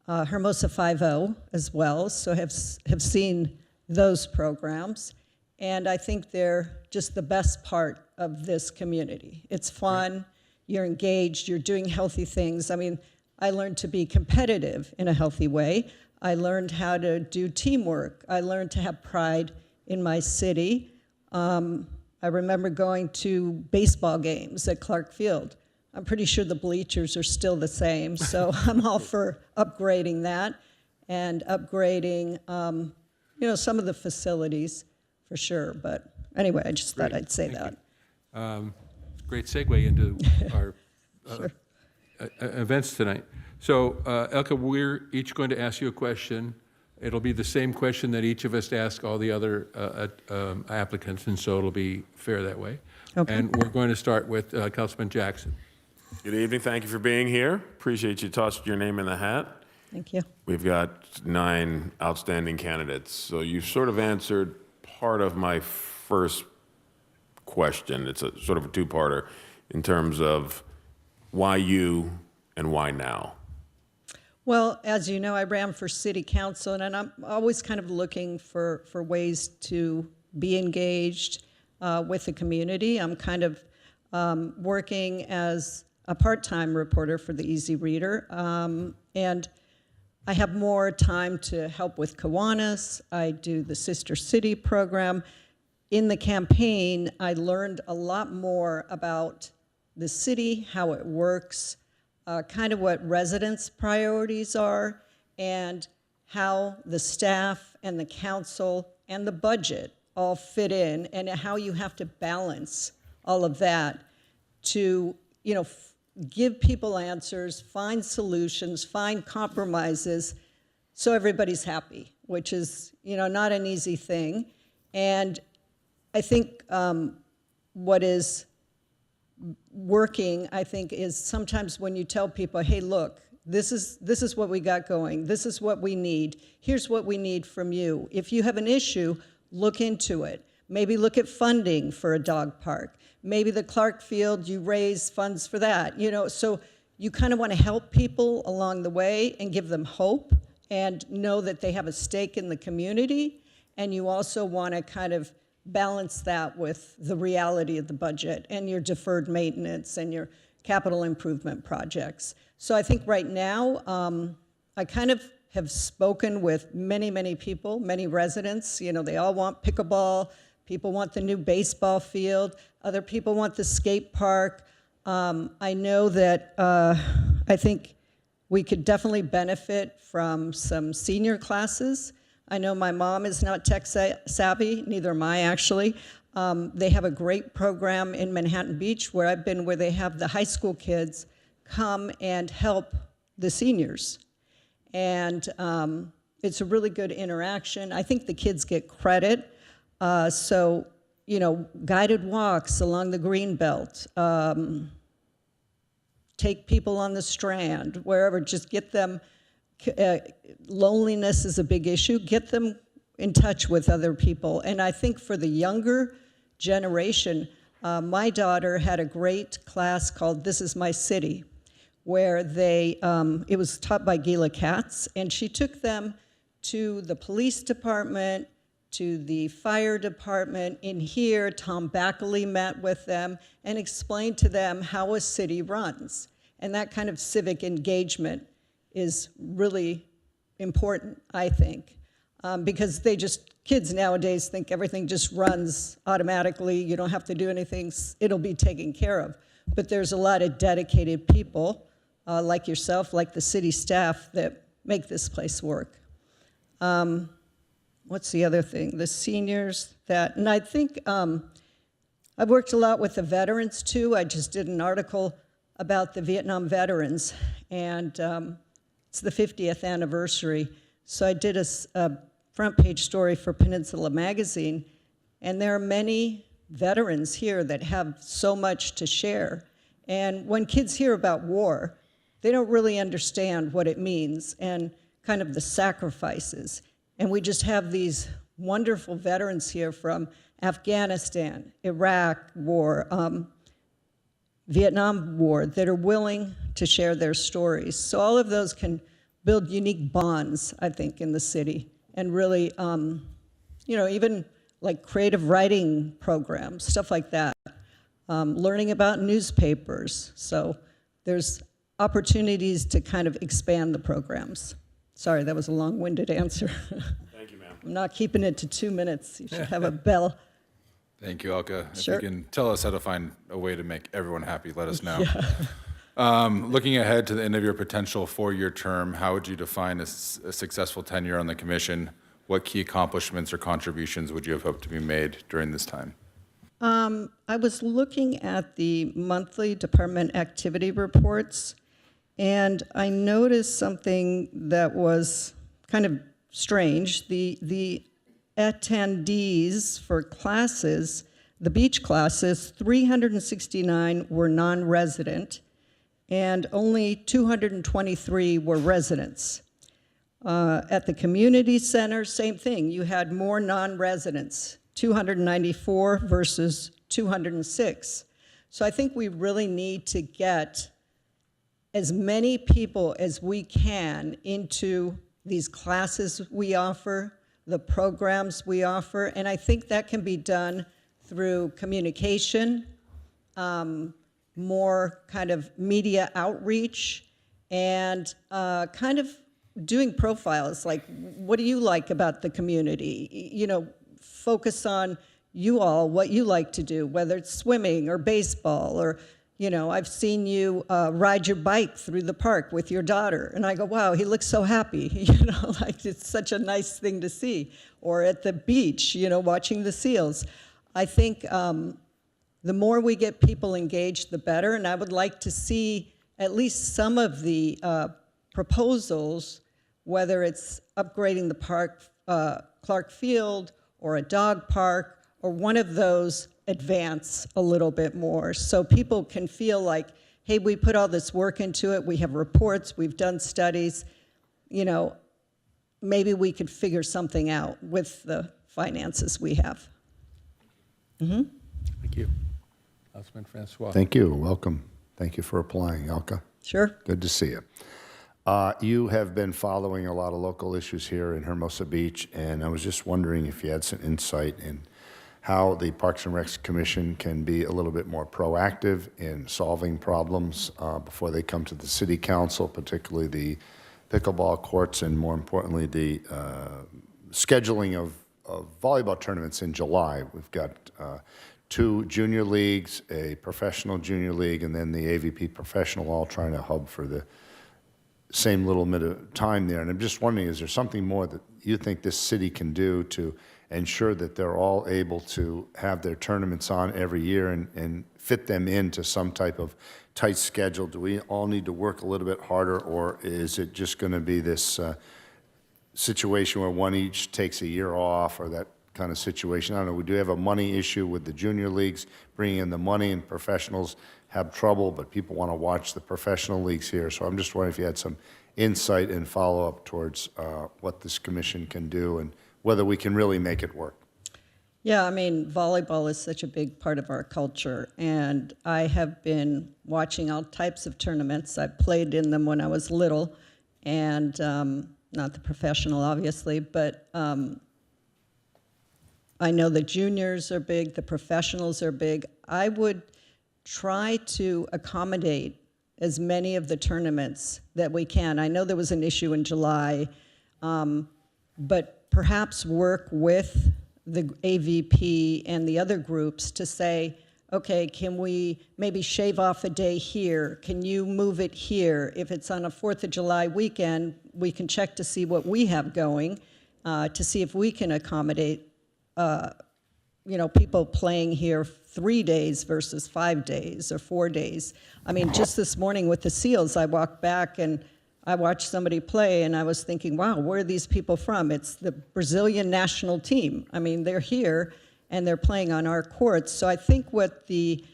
Hermosa 5-0 as well, so have seen those programs. And I think they're just the best part of this community. It's fun, you're engaged, you're doing healthy things. I mean, I learned to be competitive in a healthy way. I learned how to do teamwork. I learned to have pride in my city. I remember going to baseball games at Clark Field. I'm pretty sure the bleachers are still the same, so I'm all for upgrading that and upgrading, some of the facilities for sure. But anyway, I just thought I'd say that. Great segue into our events tonight. So, Elka, we're each going to ask you a question. It'll be the same question that each of us ask all the other applicants, and so it'll be fair that way. Okay. And we're going to start with Councilman Jackson. Good evening. Thank you for being here. Appreciate you tossing your name in the hat. Thank you. We've got 9 outstanding candidates. So you sort of answered part of my first question. It's a sort of a two-parter in terms of why you and why now. Well, as you know, I ran for city council, and I'm always kind of looking for ways to be engaged with the community. I'm kind of working as a part-time reporter for the Easy Reader, and I have more time to help with Kiwanis. I do the Sister City program. In the campaign, I learned a lot more about the city, how it works, kind of what residents' priorities are, and how the staff and the council and the budget all fit in, and how you have to balance all of that to, give people answers, find solutions, find compromises, so everybody's happy, which is, not an easy thing. And I think what is working, I think, is sometimes when you tell people, hey, look, this is what we got going. This is what we need. Here's what we need from you. If you have an issue, look into it. Maybe look at funding for a dog park. Maybe the Clark Field, you raise funds for that. So you kind of want to help people along the way and give them hope and know that they have a stake in the community. And you also want to kind of balance that with the reality of the budget and your deferred maintenance and your capital improvement projects. So I think right now, I kind of have spoken with many, many people, many residents. They all want pickleball. People want the new baseball field. Other people want the skate park. I know that I think we could definitely benefit from some senior classes. I know my mom is not tech savvy, neither am I actually. They have a great program in Manhattan Beach where I've been, where they have the high school kids come and help the seniors. And it's a really good interaction. I think the kids get credit. So, guided walks along the green belt, take people on the Strand, wherever, just get them, loneliness is a big issue, get them in touch with other people. And I think for the younger generation, my daughter had a great class called This Is My City, where it was taught by Gila Katz, and she took them to the police department, to the fire department. In here, Tom Backley met with them and explained to them how a city runs. And that kind of civic engagement is really important, I think, because kids nowadays think everything just runs automatically. You don't have to do anything, it'll be taken care of. But there's a lot of dedicated people, like yourself, like the city staff, that make this place work. What's the other thing? The seniors and I think I've worked a lot with the veterans too. I just did an article about the Vietnam veterans, and it's the 50th anniversary. So I did a front page story for Peninsula Magazine, and there are many veterans here that have so much to share. And when kids hear about war, they don't really understand what it means and kind of the sacrifices. And we just have these wonderful veterans here from Afghanistan, Iraq War, Vietnam War, that are willing to share their stories. So all of those can build unique bonds, I think, in the city. And really, even like creative writing programs, stuff like that. Learning about newspapers. So there's opportunities to kind of expand the programs. Sorry, that was a long-winded answer. Thank you, ma'am. I'm not keeping it to 2 minutes. You should have a bell. Thank you, Elka. Sure. If you can tell us how to find a way to make everyone happy, let us know. Looking ahead to the end of your potential 4-year term, how would you define a successful tenure on the commission? What key accomplishments or contributions would you have hoped to be made during this time? I was looking at the monthly department activity reports, and I noticed something that was kind of strange. The attendees for classes, the beach classes, 369 were non-resident, and only 223 were residents. At the community center, same thing. You had more non-residents, 294 versus 206. So I think we really need to get as many people as we can into these classes we offer, the programs we offer, and I think that can be done through communication, more kind of media outreach, and kind of doing profiles, like, what do you like about the community? Focus on you all, what you like to do, whether it's swimming or baseball or You know, I've seen you ride your bike through the park with your daughter, and I go, wow, he looks so happy. You know, like it's such a nice thing to see. Or at the beach, you know, watching the seals. I think the more we get people engaged, the better, and I would like to see at least some of the proposals, whether it's upgrading the park, Clark Field, or a dog park, or one of those advance a little bit more so people can feel like, hey, we put all this work into it, we have reports, we've done studies, you know, maybe we could figure something out with the finances we have. Thank you. Councilman Francois. Thank you. Welcome. Thank you for applying, Elka. Sure. Good to see you. You have been following a lot of local issues here in Hermosa Beach, and I was just wondering if you had some insight in how the Parks and Recs Commission can be a little bit more proactive in solving problems before they come to the City Council, particularly the pickleball courts, and more importantly, the scheduling of volleyball tournaments in July. We've got 2 junior leagues, a professional junior league, and then the AVP professional, all trying to hub for the same little bit of time there. And I'm just wondering, is there something more that you think this city can do to ensure that they're all able to have their tournaments on every year and fit them into some type of tight schedule? Do we all need to work a little bit harder, or is it just going to be this situation where one each takes a year off, or that kind of situation? I don't know. We do have a money issue with the junior leagues bringing in the money, and professionals have trouble, but people want to watch the professional leagues here. So I'm just wondering if you had some insight and follow-up towards what this commission can do and whether we can really make it work. Yeah, I mean, volleyball is such a big part of our culture, and I have been watching all types of tournaments. I played in them when I was little, and not the professional, obviously, but I know the juniors are big, the professionals are big. I would try to accommodate as many of the tournaments that we can. I know there was an issue in July, but perhaps work with the AVP and the other groups to say, okay, can we maybe shave off a day here? Can you move it here? If it's on a 4th of July weekend, we can check to see what we have going, to see if we can accommodate you know, people playing here 3 days versus 5 days or 4 days. I mean, just this morning with the Seals, I walked back and I watched somebody play, and I was thinking, wow, where are these people from? It's the Brazilian national team. I mean, they're here, and they're playing on our courts. So I think what the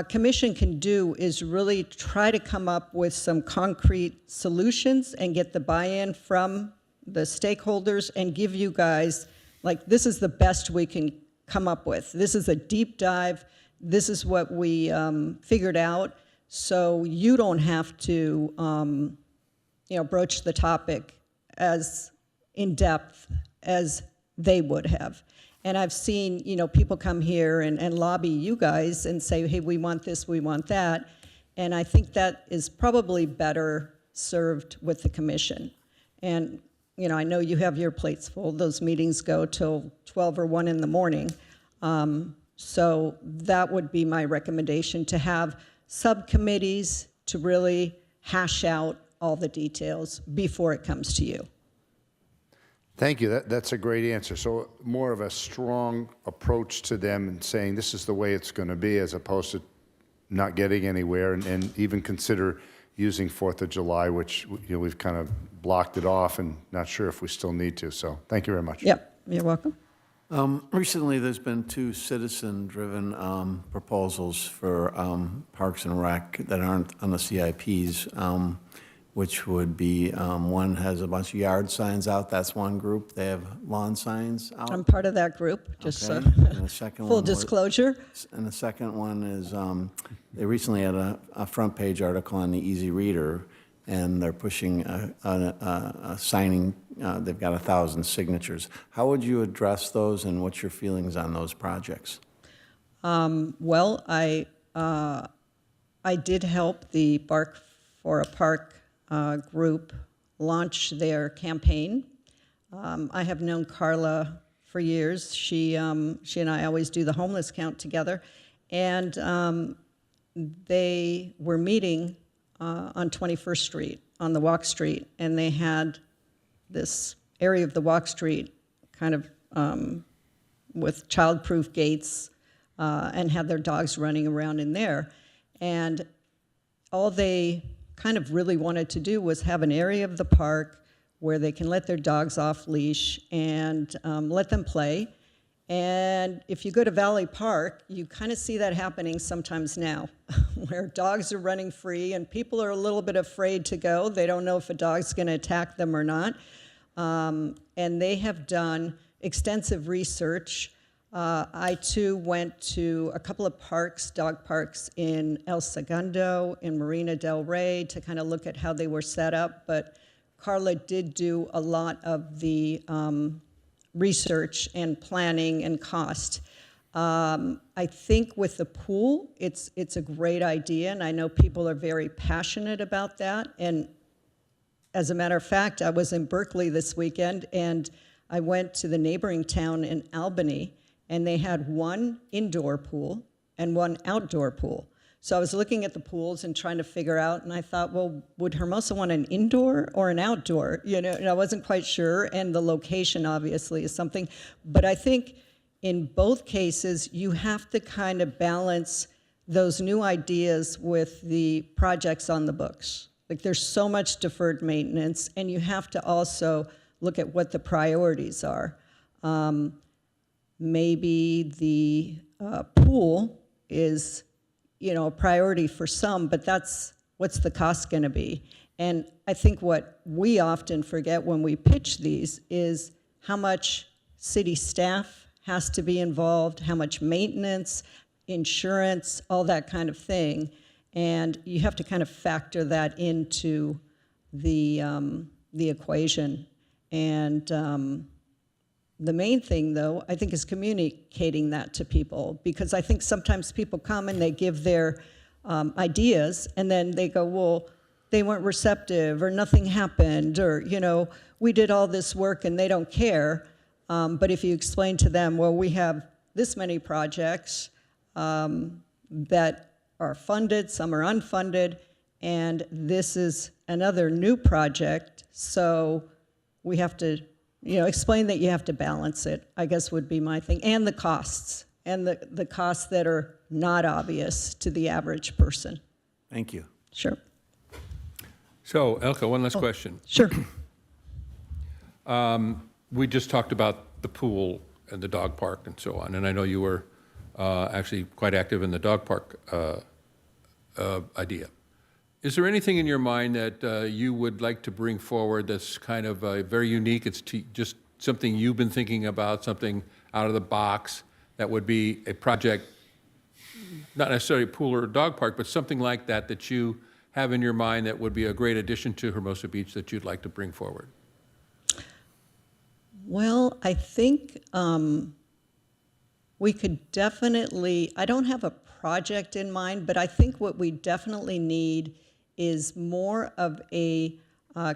commission can do is really try to come up with some concrete solutions and get the buy-in from the stakeholders and give you guys, like, this is the best we can come up with. This is a deep dive. This is what we figured out. So you don't have to you know, broach the topic as in depth as they would have. And I've seen, you know, people come here and lobby you guys and say, hey, we want this, we want that. And I think that is probably better served with the commission. And, you know, I know you have your plates full. Those meetings go till 12 or 1 in the morning. So that would be my recommendation, to have subcommittees to really hash out all the details before it comes to you. Thank you. That's a great answer. So more of a strong approach to them and saying this is the way it's going to be, as opposed to not getting anywhere, and even consider using 4th of July, which, you know, we've kind of blocked it off and not sure if we still need to. So thank you very much. Yep, you're welcome. Recently, there's been 2 citizen-driven proposals for Parks and Rec that aren't on the CIPs, which would be, one has a bunch of yard signs out. That's one group. They have lawn signs out. I'm part of that group, just Okay. And the second full one was- disclosure. And the second one is, they recently had a front page article on the Easy Reader, and they're pushing a signing. They've got 1,000 signatures. How would you address those, and what's your feelings on those projects? Well, I did help the Bark for a Park group launch their campaign. I have known Carla for years. She and I always do the homeless count together. And they were meeting on 21st Street, on the walk street, and they had this area of the walk street kind of with child-proof gates and had their dogs running around in there. And all they kind of really wanted to do was have an area of the park where they can let their dogs off leash and let them play. And if you go to Valley Park, you kind of see that happening sometimes now, where dogs are running free and people are a little bit afraid to go. They don't know if a dog's going to attack them or not. And they have done extensive research. I too went to a couple of parks, dog parks in El Segundo, in Marina del Rey, to kind of look at how they were set up. But Carla did do a lot of the research and planning and cost. I think with the pool, it's a great idea, and I know people are very passionate about that. And as a matter of fact, I was in Berkeley this weekend, and I went to the neighboring town in Albany, and they had one indoor pool and one outdoor pool. So I was looking at the pools and trying to figure out, and I thought, well, would Hermosa want an indoor or an outdoor? You know, and I wasn't quite sure, and the location obviously is something. But I think in both cases, you have to kind of balance those new ideas with the projects on the books. Like, there's so much deferred maintenance, and you have to also look at what the priorities are. Maybe the pool is, you know, a priority for some, but what's the cost going to be? And I think what we often forget when we pitch these is how much city staff has to be involved, how much maintenance, insurance, all that kind of thing. And you have to kind of factor that into the equation. And the main thing, though, I think, is communicating that to people, because I think sometimes people come and they give their ideas, and then they go, well, they weren't receptive, or nothing happened, or, you know, we did all this work and they don't care. But if you explain to them, well, we have this many projects that are funded, some are unfunded, and this is another new project, so we have to, you know, explain that you have to balance it, I guess would be my thing, and the costs, and the costs that are not obvious to the average person. Thank you. Sure. So, Elka, one last question. Sure. We just talked about the pool and the dog park and so on, and I know you were actually quite active in the dog park idea. Is there anything in your mind that you would like to bring forward that's kind of very unique? It's just something you've been thinking about, something out of the box that would be a project, not necessarily a pool or a dog park, but something like that that you have in your mind that would be a great addition to Hermosa Beach that you'd like to bring forward? Well, I think we could definitely, I don't have a project in mind, but I think what we definitely need is more of a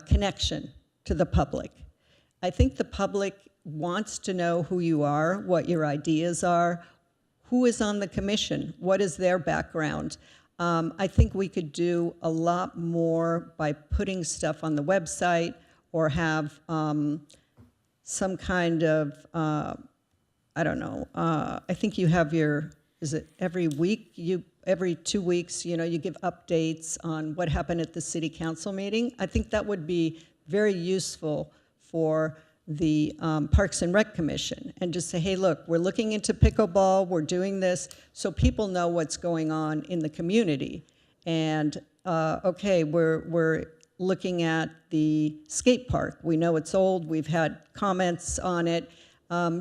connection to the public. I think the public wants to know who you are, what your ideas are, who is on the commission, what is their background. I think we could do a lot more by putting stuff on the website, or have some kind of, I don't know, I think you have your, is it every week? Every 2 weeks, you know, you give updates on what happened at the city council meeting. I think that would be very useful for the Parks and Rec Commission, and just say, hey, look, we're looking into pickleball, we're doing this, so people know what's going on in the community. And okay, we're looking at the skate park. We know it's old, we've had comments on it,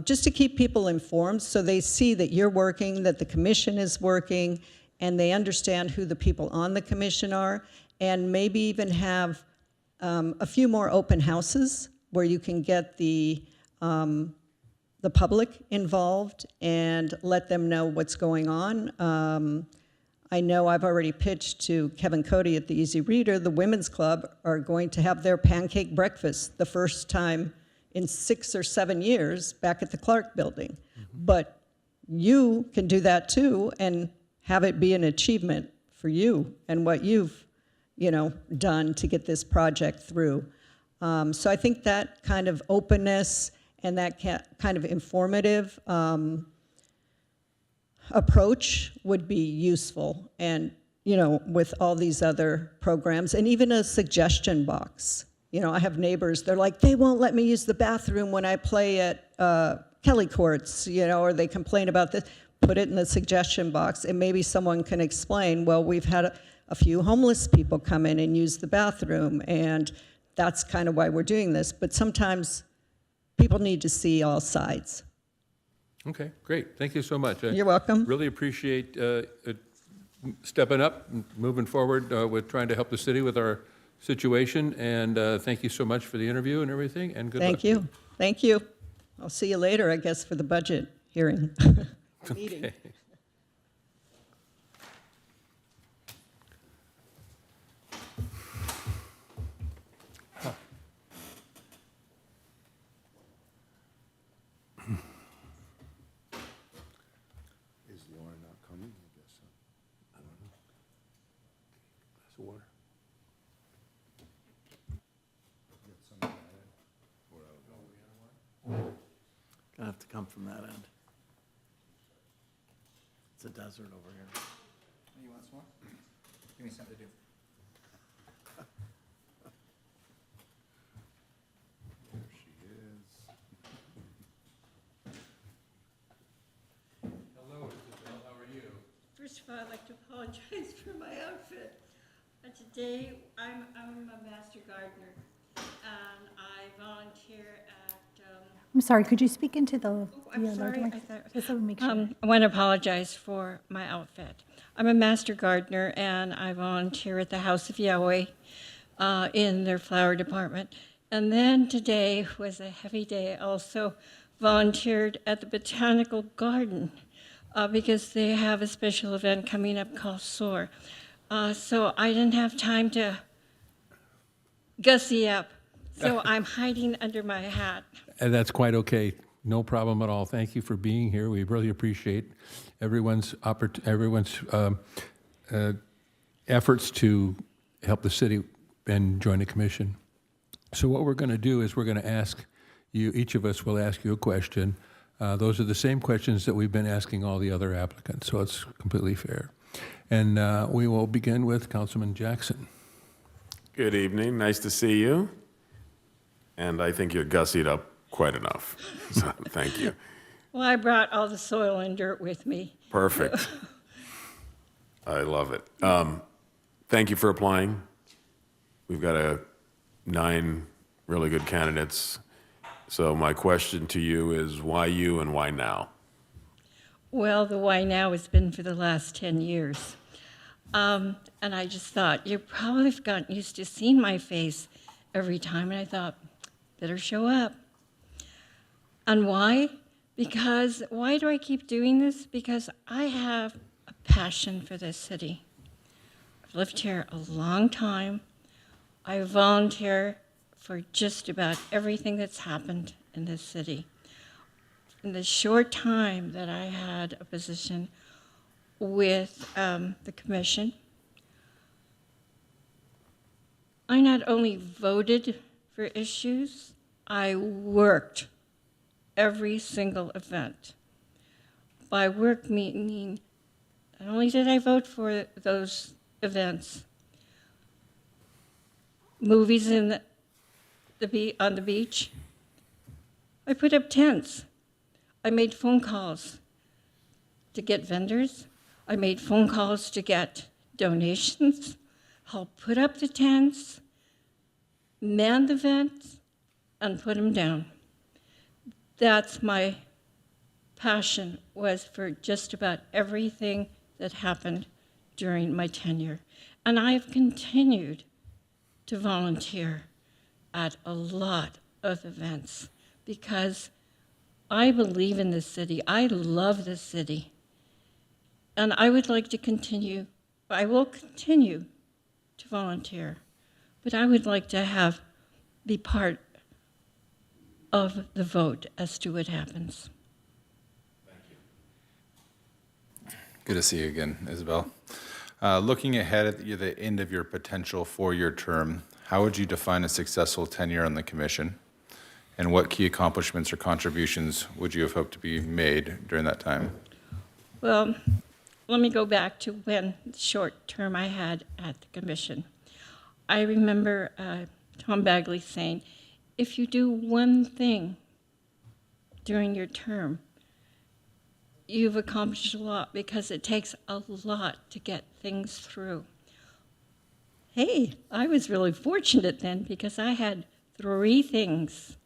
just to keep people informed so they see that you're working, that the commission is working, and they understand who the people on the commission are, and maybe even have a few more open houses where you can get the public involved and let them know what's going on. I know I've already pitched to Kevin Cody at the Easy Reader, the Women's Club are going to have their pancake breakfast the first time in 6 or 7 years back at the Clark Building. But you can do that too and have it be an achievement for you and what you've, done to get this project through. So I think that kind of openness and that kind of informative approach would be useful. And, with all these other programs, and even a suggestion box. I have neighbors, they're like, they won't let me use the bathroom when I play at Kelly Courts, or they complain about this. Put it in the suggestion box, and maybe someone can explain, well, we've had a few homeless people come in and use the bathroom, and that's kind of why we're doing this. But sometimes people need to see all sides. Okay, great. Thank you so much. I You're welcome. really appreciate stepping up and moving forward with trying to help the city with our situation. And thank you so much for the interview and everything, and good luck. Thank you. Thank you. I'll see you later, I guess, for the budget hearing. Meeting. Okay. Is Lauren not coming? I guess so. I don't know. Glass of water. Gonna have to come from that end. It's a desert over here. You want some more? Give me something to do. There she is. Hello, Isabel. How are you? First of all, I'd like to apologize for my outfit. Today, I'm a master gardener, and I volunteer at, I'm sorry, could you speak into the I'm large sorry, mic? I thought- Just so we make sure. I want to apologize for my outfit. I'm a master gardener, and I volunteer at the House of Yahweh in their flower department. And then today was a heavy day. I also volunteered at the Botanical Garden because they have a special event coming up called SOAR. So I didn't have time to gussy up. So I'm hiding under my hat. And that's quite okay. No problem at all. Thank you for being here. We really appreciate everyone's efforts to help the city and join the commission. So what we're going to do is we're going to ask you, each of us will ask you a question. Those are the same questions that we've been asking all the other applicants, so it's completely fair. And we will begin with Councilman Jackson. Good evening, nice to see you. And I think you're gussied up quite enough, so thank you. Well, I brought all the soil and dirt with me. Perfect. I love it. Thank you for applying. We've got 9 really good candidates. So my question to you is, why you and why now? Well, the why now has been for the last 10 years. And I just thought, you probably have gotten used to seeing my face every time. And I thought, better show up. And why? Because, why do I keep doing this? Because I have a passion for this city. I've lived here a long time. I volunteer for just about everything that's happened in this city. In the short time that I had a position with the commission, I not only voted for issues, I worked every single event. By work meaning, not only did I vote for those events, movies on the beach, I put up tents. I made phone calls to get vendors. I made phone calls to get donations. I'll put up the tents, man the vents, and put them down. That's my passion, was for just about everything that happened during my tenure. And I've continued to volunteer at a lot of events because I believe in this city. I love this city. And I would like to continue, I will continue to volunteer, but I would like to be part of the vote as to what happens. Good to see you again, Isabel. Looking ahead at the end of your potential four-year term, how would you define a successful tenure on the commission? And what key accomplishments or contributions would you have hoped to be made during that time? Well, let me go back to when the short term I had at the commission. I remember Tom Bagley saying, if you do one thing during your term, you've accomplished a lot, because it takes a lot to get things through. Hey, I was really fortunate then, because I had 3 things.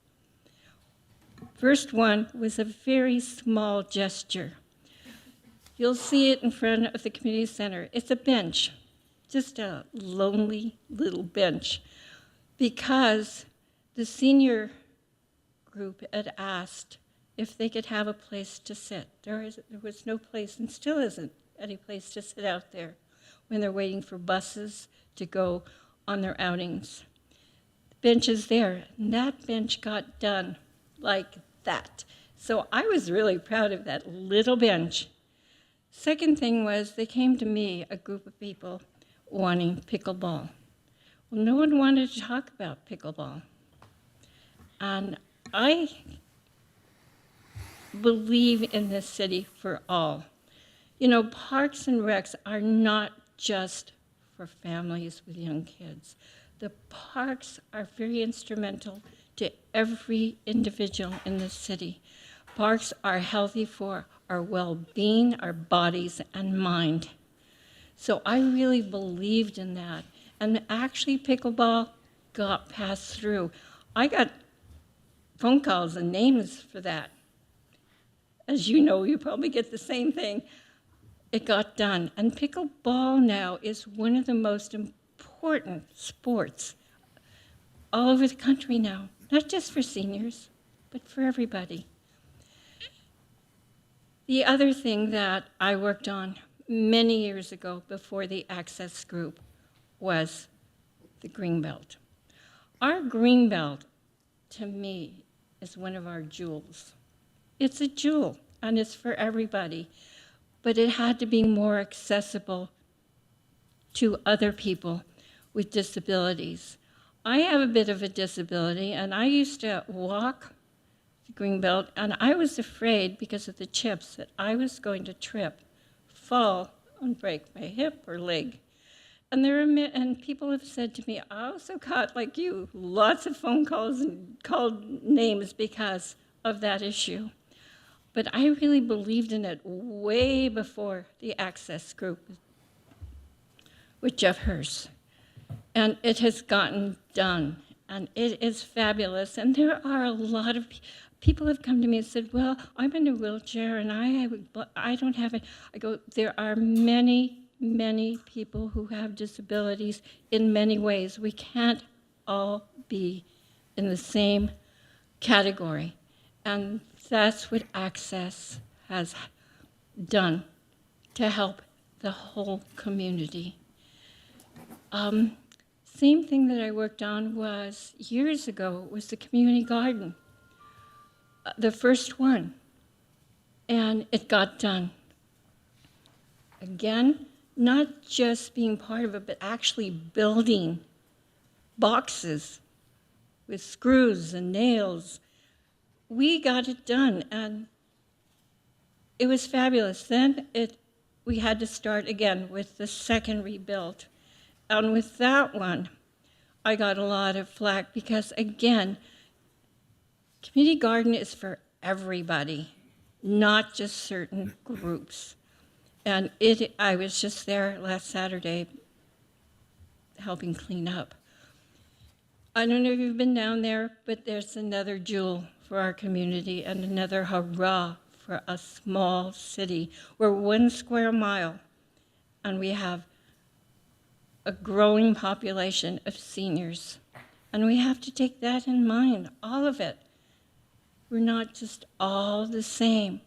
First one was a very small gesture. You'll see it in front of the community center. It's a bench, just a lonely little bench, because the senior group had asked if they could have a place to sit. There was no place, and still isn't any place to sit out there when they're waiting for buses to go on their outings. The bench is there, and that bench got done like that. So I was really proud of that little bench. Second thing was, they came to me, a group of people, wanting pickleball. Well, no one wanted to talk about pickleball. And I believe in this city for all. You know, parks and recs are not just for families with young kids. The parks are very instrumental to every individual in the city. Parks are healthy for our well-being, our bodies and mind. So I really believed in that. And actually pickleball got passed through. I got phone calls and names for that. As you know, you probably get the same thing. It got done. And pickleball now is one of the most important sports all over the country now, not just for seniors, but for everybody. The other thing that I worked on many years ago before the Access Group was the Greenbelt. Our Greenbelt, to me, is one of our jewels. It's a jewel, and it's for everybody, but it had to be more accessible to other people with disabilities. I have a bit of a disability, and I used to walk the Greenbelt, and I was afraid, because of the chips, that I was going to trip, fall, and break my hip or leg. And people have said to me, I also got, like you, lots of phone calls and called names because of that issue. But I really believed in it way before the Access Group with Jeff Hurst. And it has gotten done, and it is fabulous. And there are a lot of people have come to me and said, well, I'm in a wheelchair and I don't have it. I go, there are many, many people who have disabilities in many ways. We can't all be in the same category. And that's what Access has done to help the whole community. Same thing that I worked on was, years ago, was the community garden, the first one, and it got done. Again, not just being part of it, but actually building boxes with screws and nails. We got it done, and it was fabulous. Then we had to start again with the second rebuild. And with that one, I got a lot of flack because, again, community garden is for everybody, not just certain groups. And I was just there last Saturday helping clean up. I don't know if you've been down there, but there's another jewel for our community and another hurrah for a small city. We're 1 square mile, and we have a growing population of seniors. And we have to take that in mind, all of it. We're not just all the same.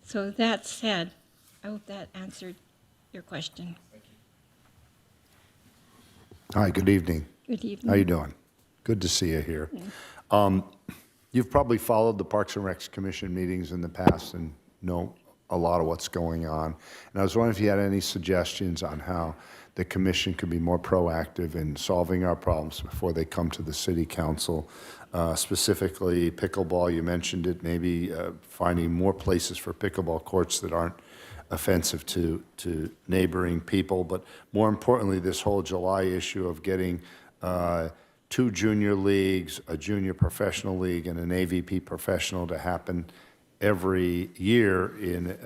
So that said, I hope that answered your question. Thank you. Hi, good evening. Good evening. How you doing? Good to see you here. You've probably followed the Parks and Recs Commission meetings in the past and know a lot of what's going on. And I was wondering if you had any suggestions on how the commission could be more proactive in solving our problems before they come to the city council. Specifically, pickleball, you mentioned it, maybe finding more places for pickleball courts that aren't offensive to neighboring people. But more importantly, this whole July issue of getting 2 junior leagues, a junior professional league, and an AVP professional to happen every year in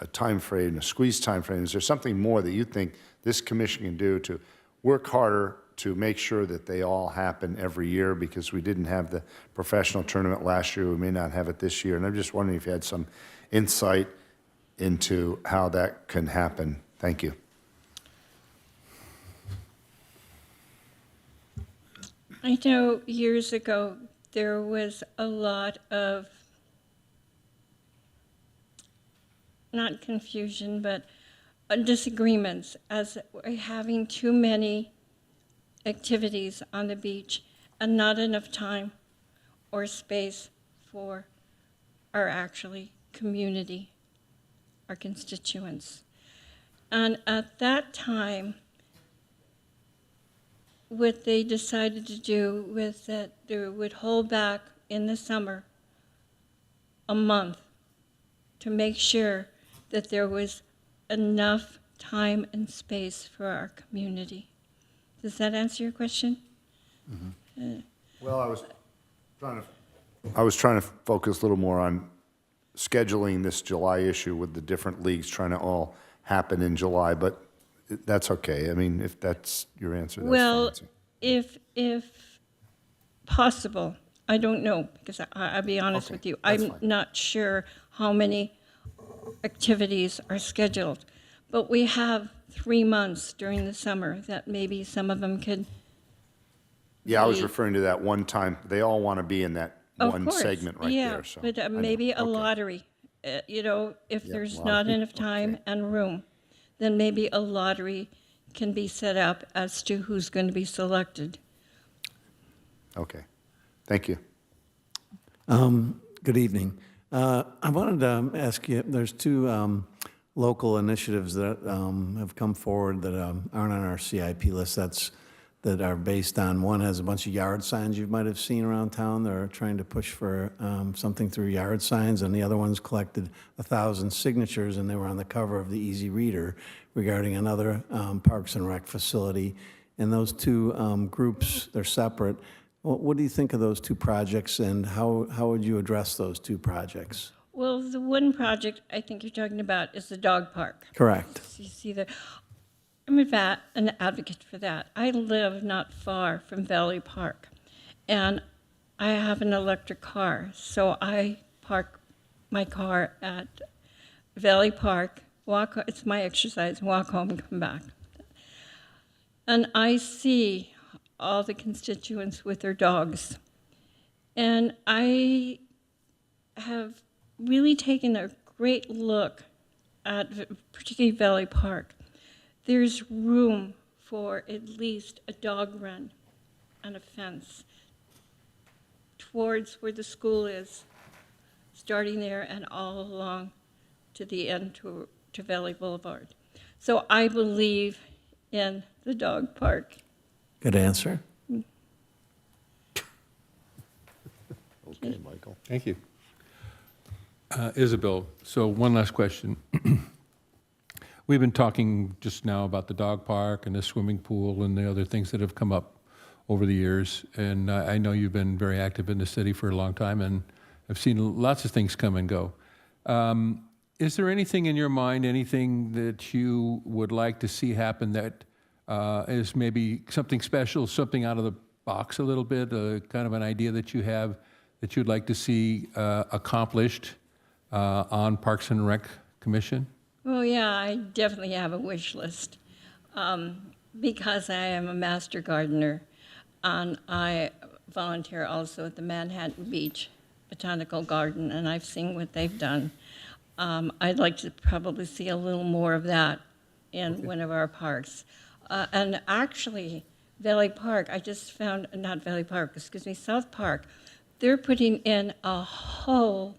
a time frame, a squeezed time frame. Is there something more that you think this commission can do to work harder to make sure that they all happen every year? Because we didn't have the professional tournament last year, we may not have it this year. And I'm just wondering if you had some insight into how that can happen. Thank you. I know years ago there was a lot of, not confusion, but disagreements as we're having too many activities on the beach and not enough time or space for our actually community, our constituents. And at that time, what they decided to do was that they would hold back in the summer a month to make sure that there was enough time and space for our community. Does that answer your question? Well, I was trying to focus a little more on scheduling this July issue with the different leagues trying to all happen in July, but that's okay. I mean, if that's your answer, that's Well, fine. if possible, I don't know, because I'll be honest Okay, with you. that's I'm fine. not sure how many activities are scheduled, but we have 3 months during the summer that maybe some of them could. Yeah, I was be- referring to that one time. They all want to be in that Of one course, segment right yeah, there. So but I know. maybe a Okay. lottery. If Yeah, there's lottery, not enough time okay. and room, then maybe a lottery can be set up as to who's going to be selected. Okay. Thank you. Good evening. I wanted to ask you, there's 2 local initiatives that have come forward that aren't on our CIP list that are based on, one has a bunch of yard signs you might have seen around town. They're trying to push for something through yard signs, and the other one's collected 1,000 signatures, and they were on the cover of the Easy Reader regarding another Parks and Rec facility. And those 2 groups, they're separate. What do you think of those 2 projects, and how would you address those 2 projects? Well, the one project I think you're talking about is the dog park. Correct. You see there. I'm an advocate for that. I live not far from Valley Park, and I have an electric car, so I park my car at Valley Park, it's my exercise, walk home, come back. And I see all the constituents with their dogs. And I have really taken a great look at particularly Valley Park. There's room for at least a dog run and a fence towards where the school is, starting there and all along to the end to Valley Boulevard. So I believe in the dog park. Good answer. Okay, Michael. Thank you. Isabel, so one last question. We've been talking just now about the dog park and the swimming pool and the other things that have come up over the years. And I know you've been very active in the city for a long time, and I've seen lots of things come and go. Is there anything in your mind, anything that you would like to see happen that is maybe something special, something out of the box a little bit, kind of an idea that you have that you'd like to see accomplished on Parks and Rec Commission? Well, yeah, I definitely have a wish list because I am a master gardener, and I volunteer also at the Manhattan Beach Botanical Garden, and I've seen what they've done. I'd like to probably see a little more of that in one of our parks. And actually, Valley Park, I just found, not Valley Park, excuse me, South Park, they're putting in a whole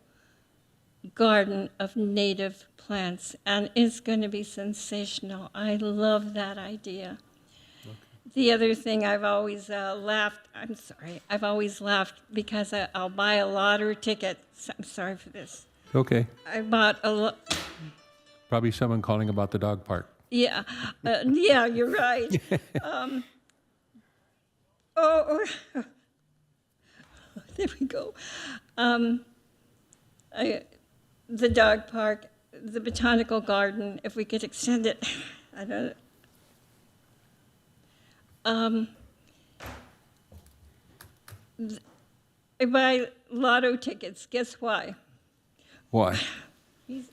garden of native plants, and it's going to be sensational. I love that idea. The other thing I've always I've always laughed because I'll buy a lottery ticket. I'm sorry for this. Okay. I bought a Probably someone calling about the dog park. yeah, yeah, you're right. Oh, there we go. The dog park, the botanical garden, if we could extend it, I don't. I buy lotto tickets. Guess why? Why? I'm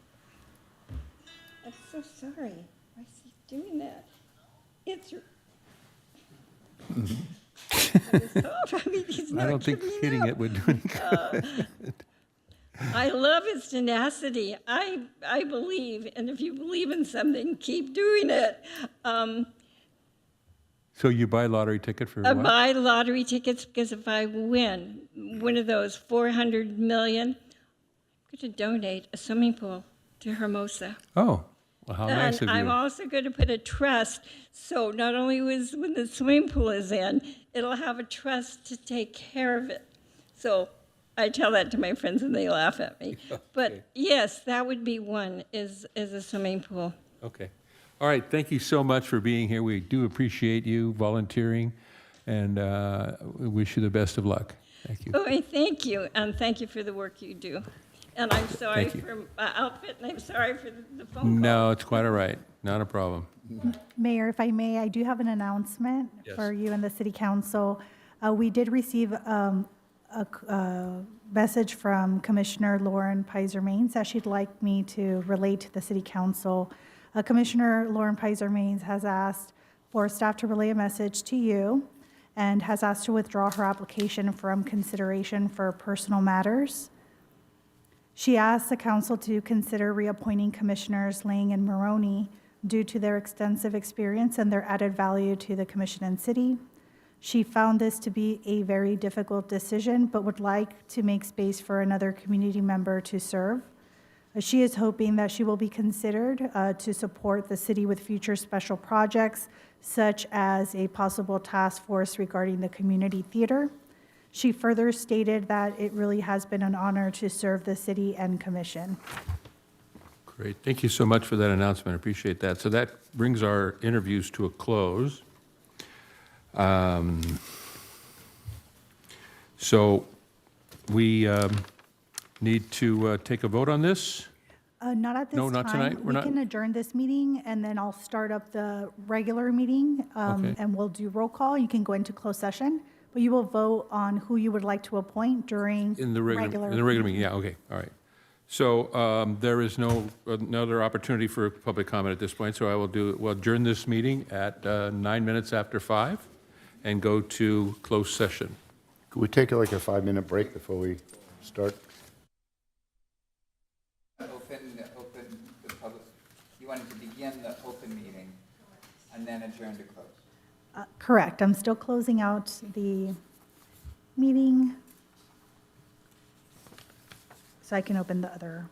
so sorry. Why is he doing that? It's. I mean, he's not I don't think giving hitting up. it would do any good. I love his tenacity. I believe, and if you believe in something, keep doing it. So you buy a lottery ticket for I what? buy lottery tickets because if I win one of those 400 million, I'm going to donate a swimming pool to Hermosa. Oh, well, how nice of And you. I'm also going to put a trust, so not only when the swimming pool is in, it'll have a trust to take care of it. So I tell that to my friends and they laugh at me. Okay. But yes, that would be one, is a swimming pool. Okay. All right, thank you so much for being here. We do appreciate you volunteering, and we wish you the best of luck. Thank you. Oh, and thank you, and thank you for the work you do. And I'm sorry Thank you. for my outfit, and I'm sorry for the phone call. No, it's quite all right. Not a problem. Mayor, if I may, I do have an announcement for you and the city council. We did receive a message from Commissioner Lauren Pizer-Maines that she'd like me to relate to the city council. Commissioner Lauren Pizer-Maines has asked for staff to relay a message to you and has asked to withdraw her application from consideration for personal matters. She asked the council to consider reappointing Commissioners Lang and Maroney due to their extensive experience and their added value to the commission and city. She found this to be a very difficult decision, but would like to make space for another community member to serve. She is hoping that she will be considered to support the city with future special projects, such as a possible task force regarding the community theater. She further stated that it really has been an honor to serve the city and commission. Great. Thank you so much for that announcement. I appreciate that. So that brings our interviews to a close. So we need to take a vote on this? Not at this No, time. not tonight? We're We not- can adjourn this meeting, and then I'll start up the regular meeting, Okay. and we'll do roll call. You can go into closed session, but you will vote on who you would like to appoint during In the regular meeting, yeah, okay, all right. So there is no another opportunity for public comment at this point, so we'll adjourn this meeting at 9 minutes after 5 and go to closed session. Could we take like a 5-minute break before we start? Open the public, you wanted to begin the open meeting and then adjourn to close. Correct. I'm still closing out the meeting. So I can open the other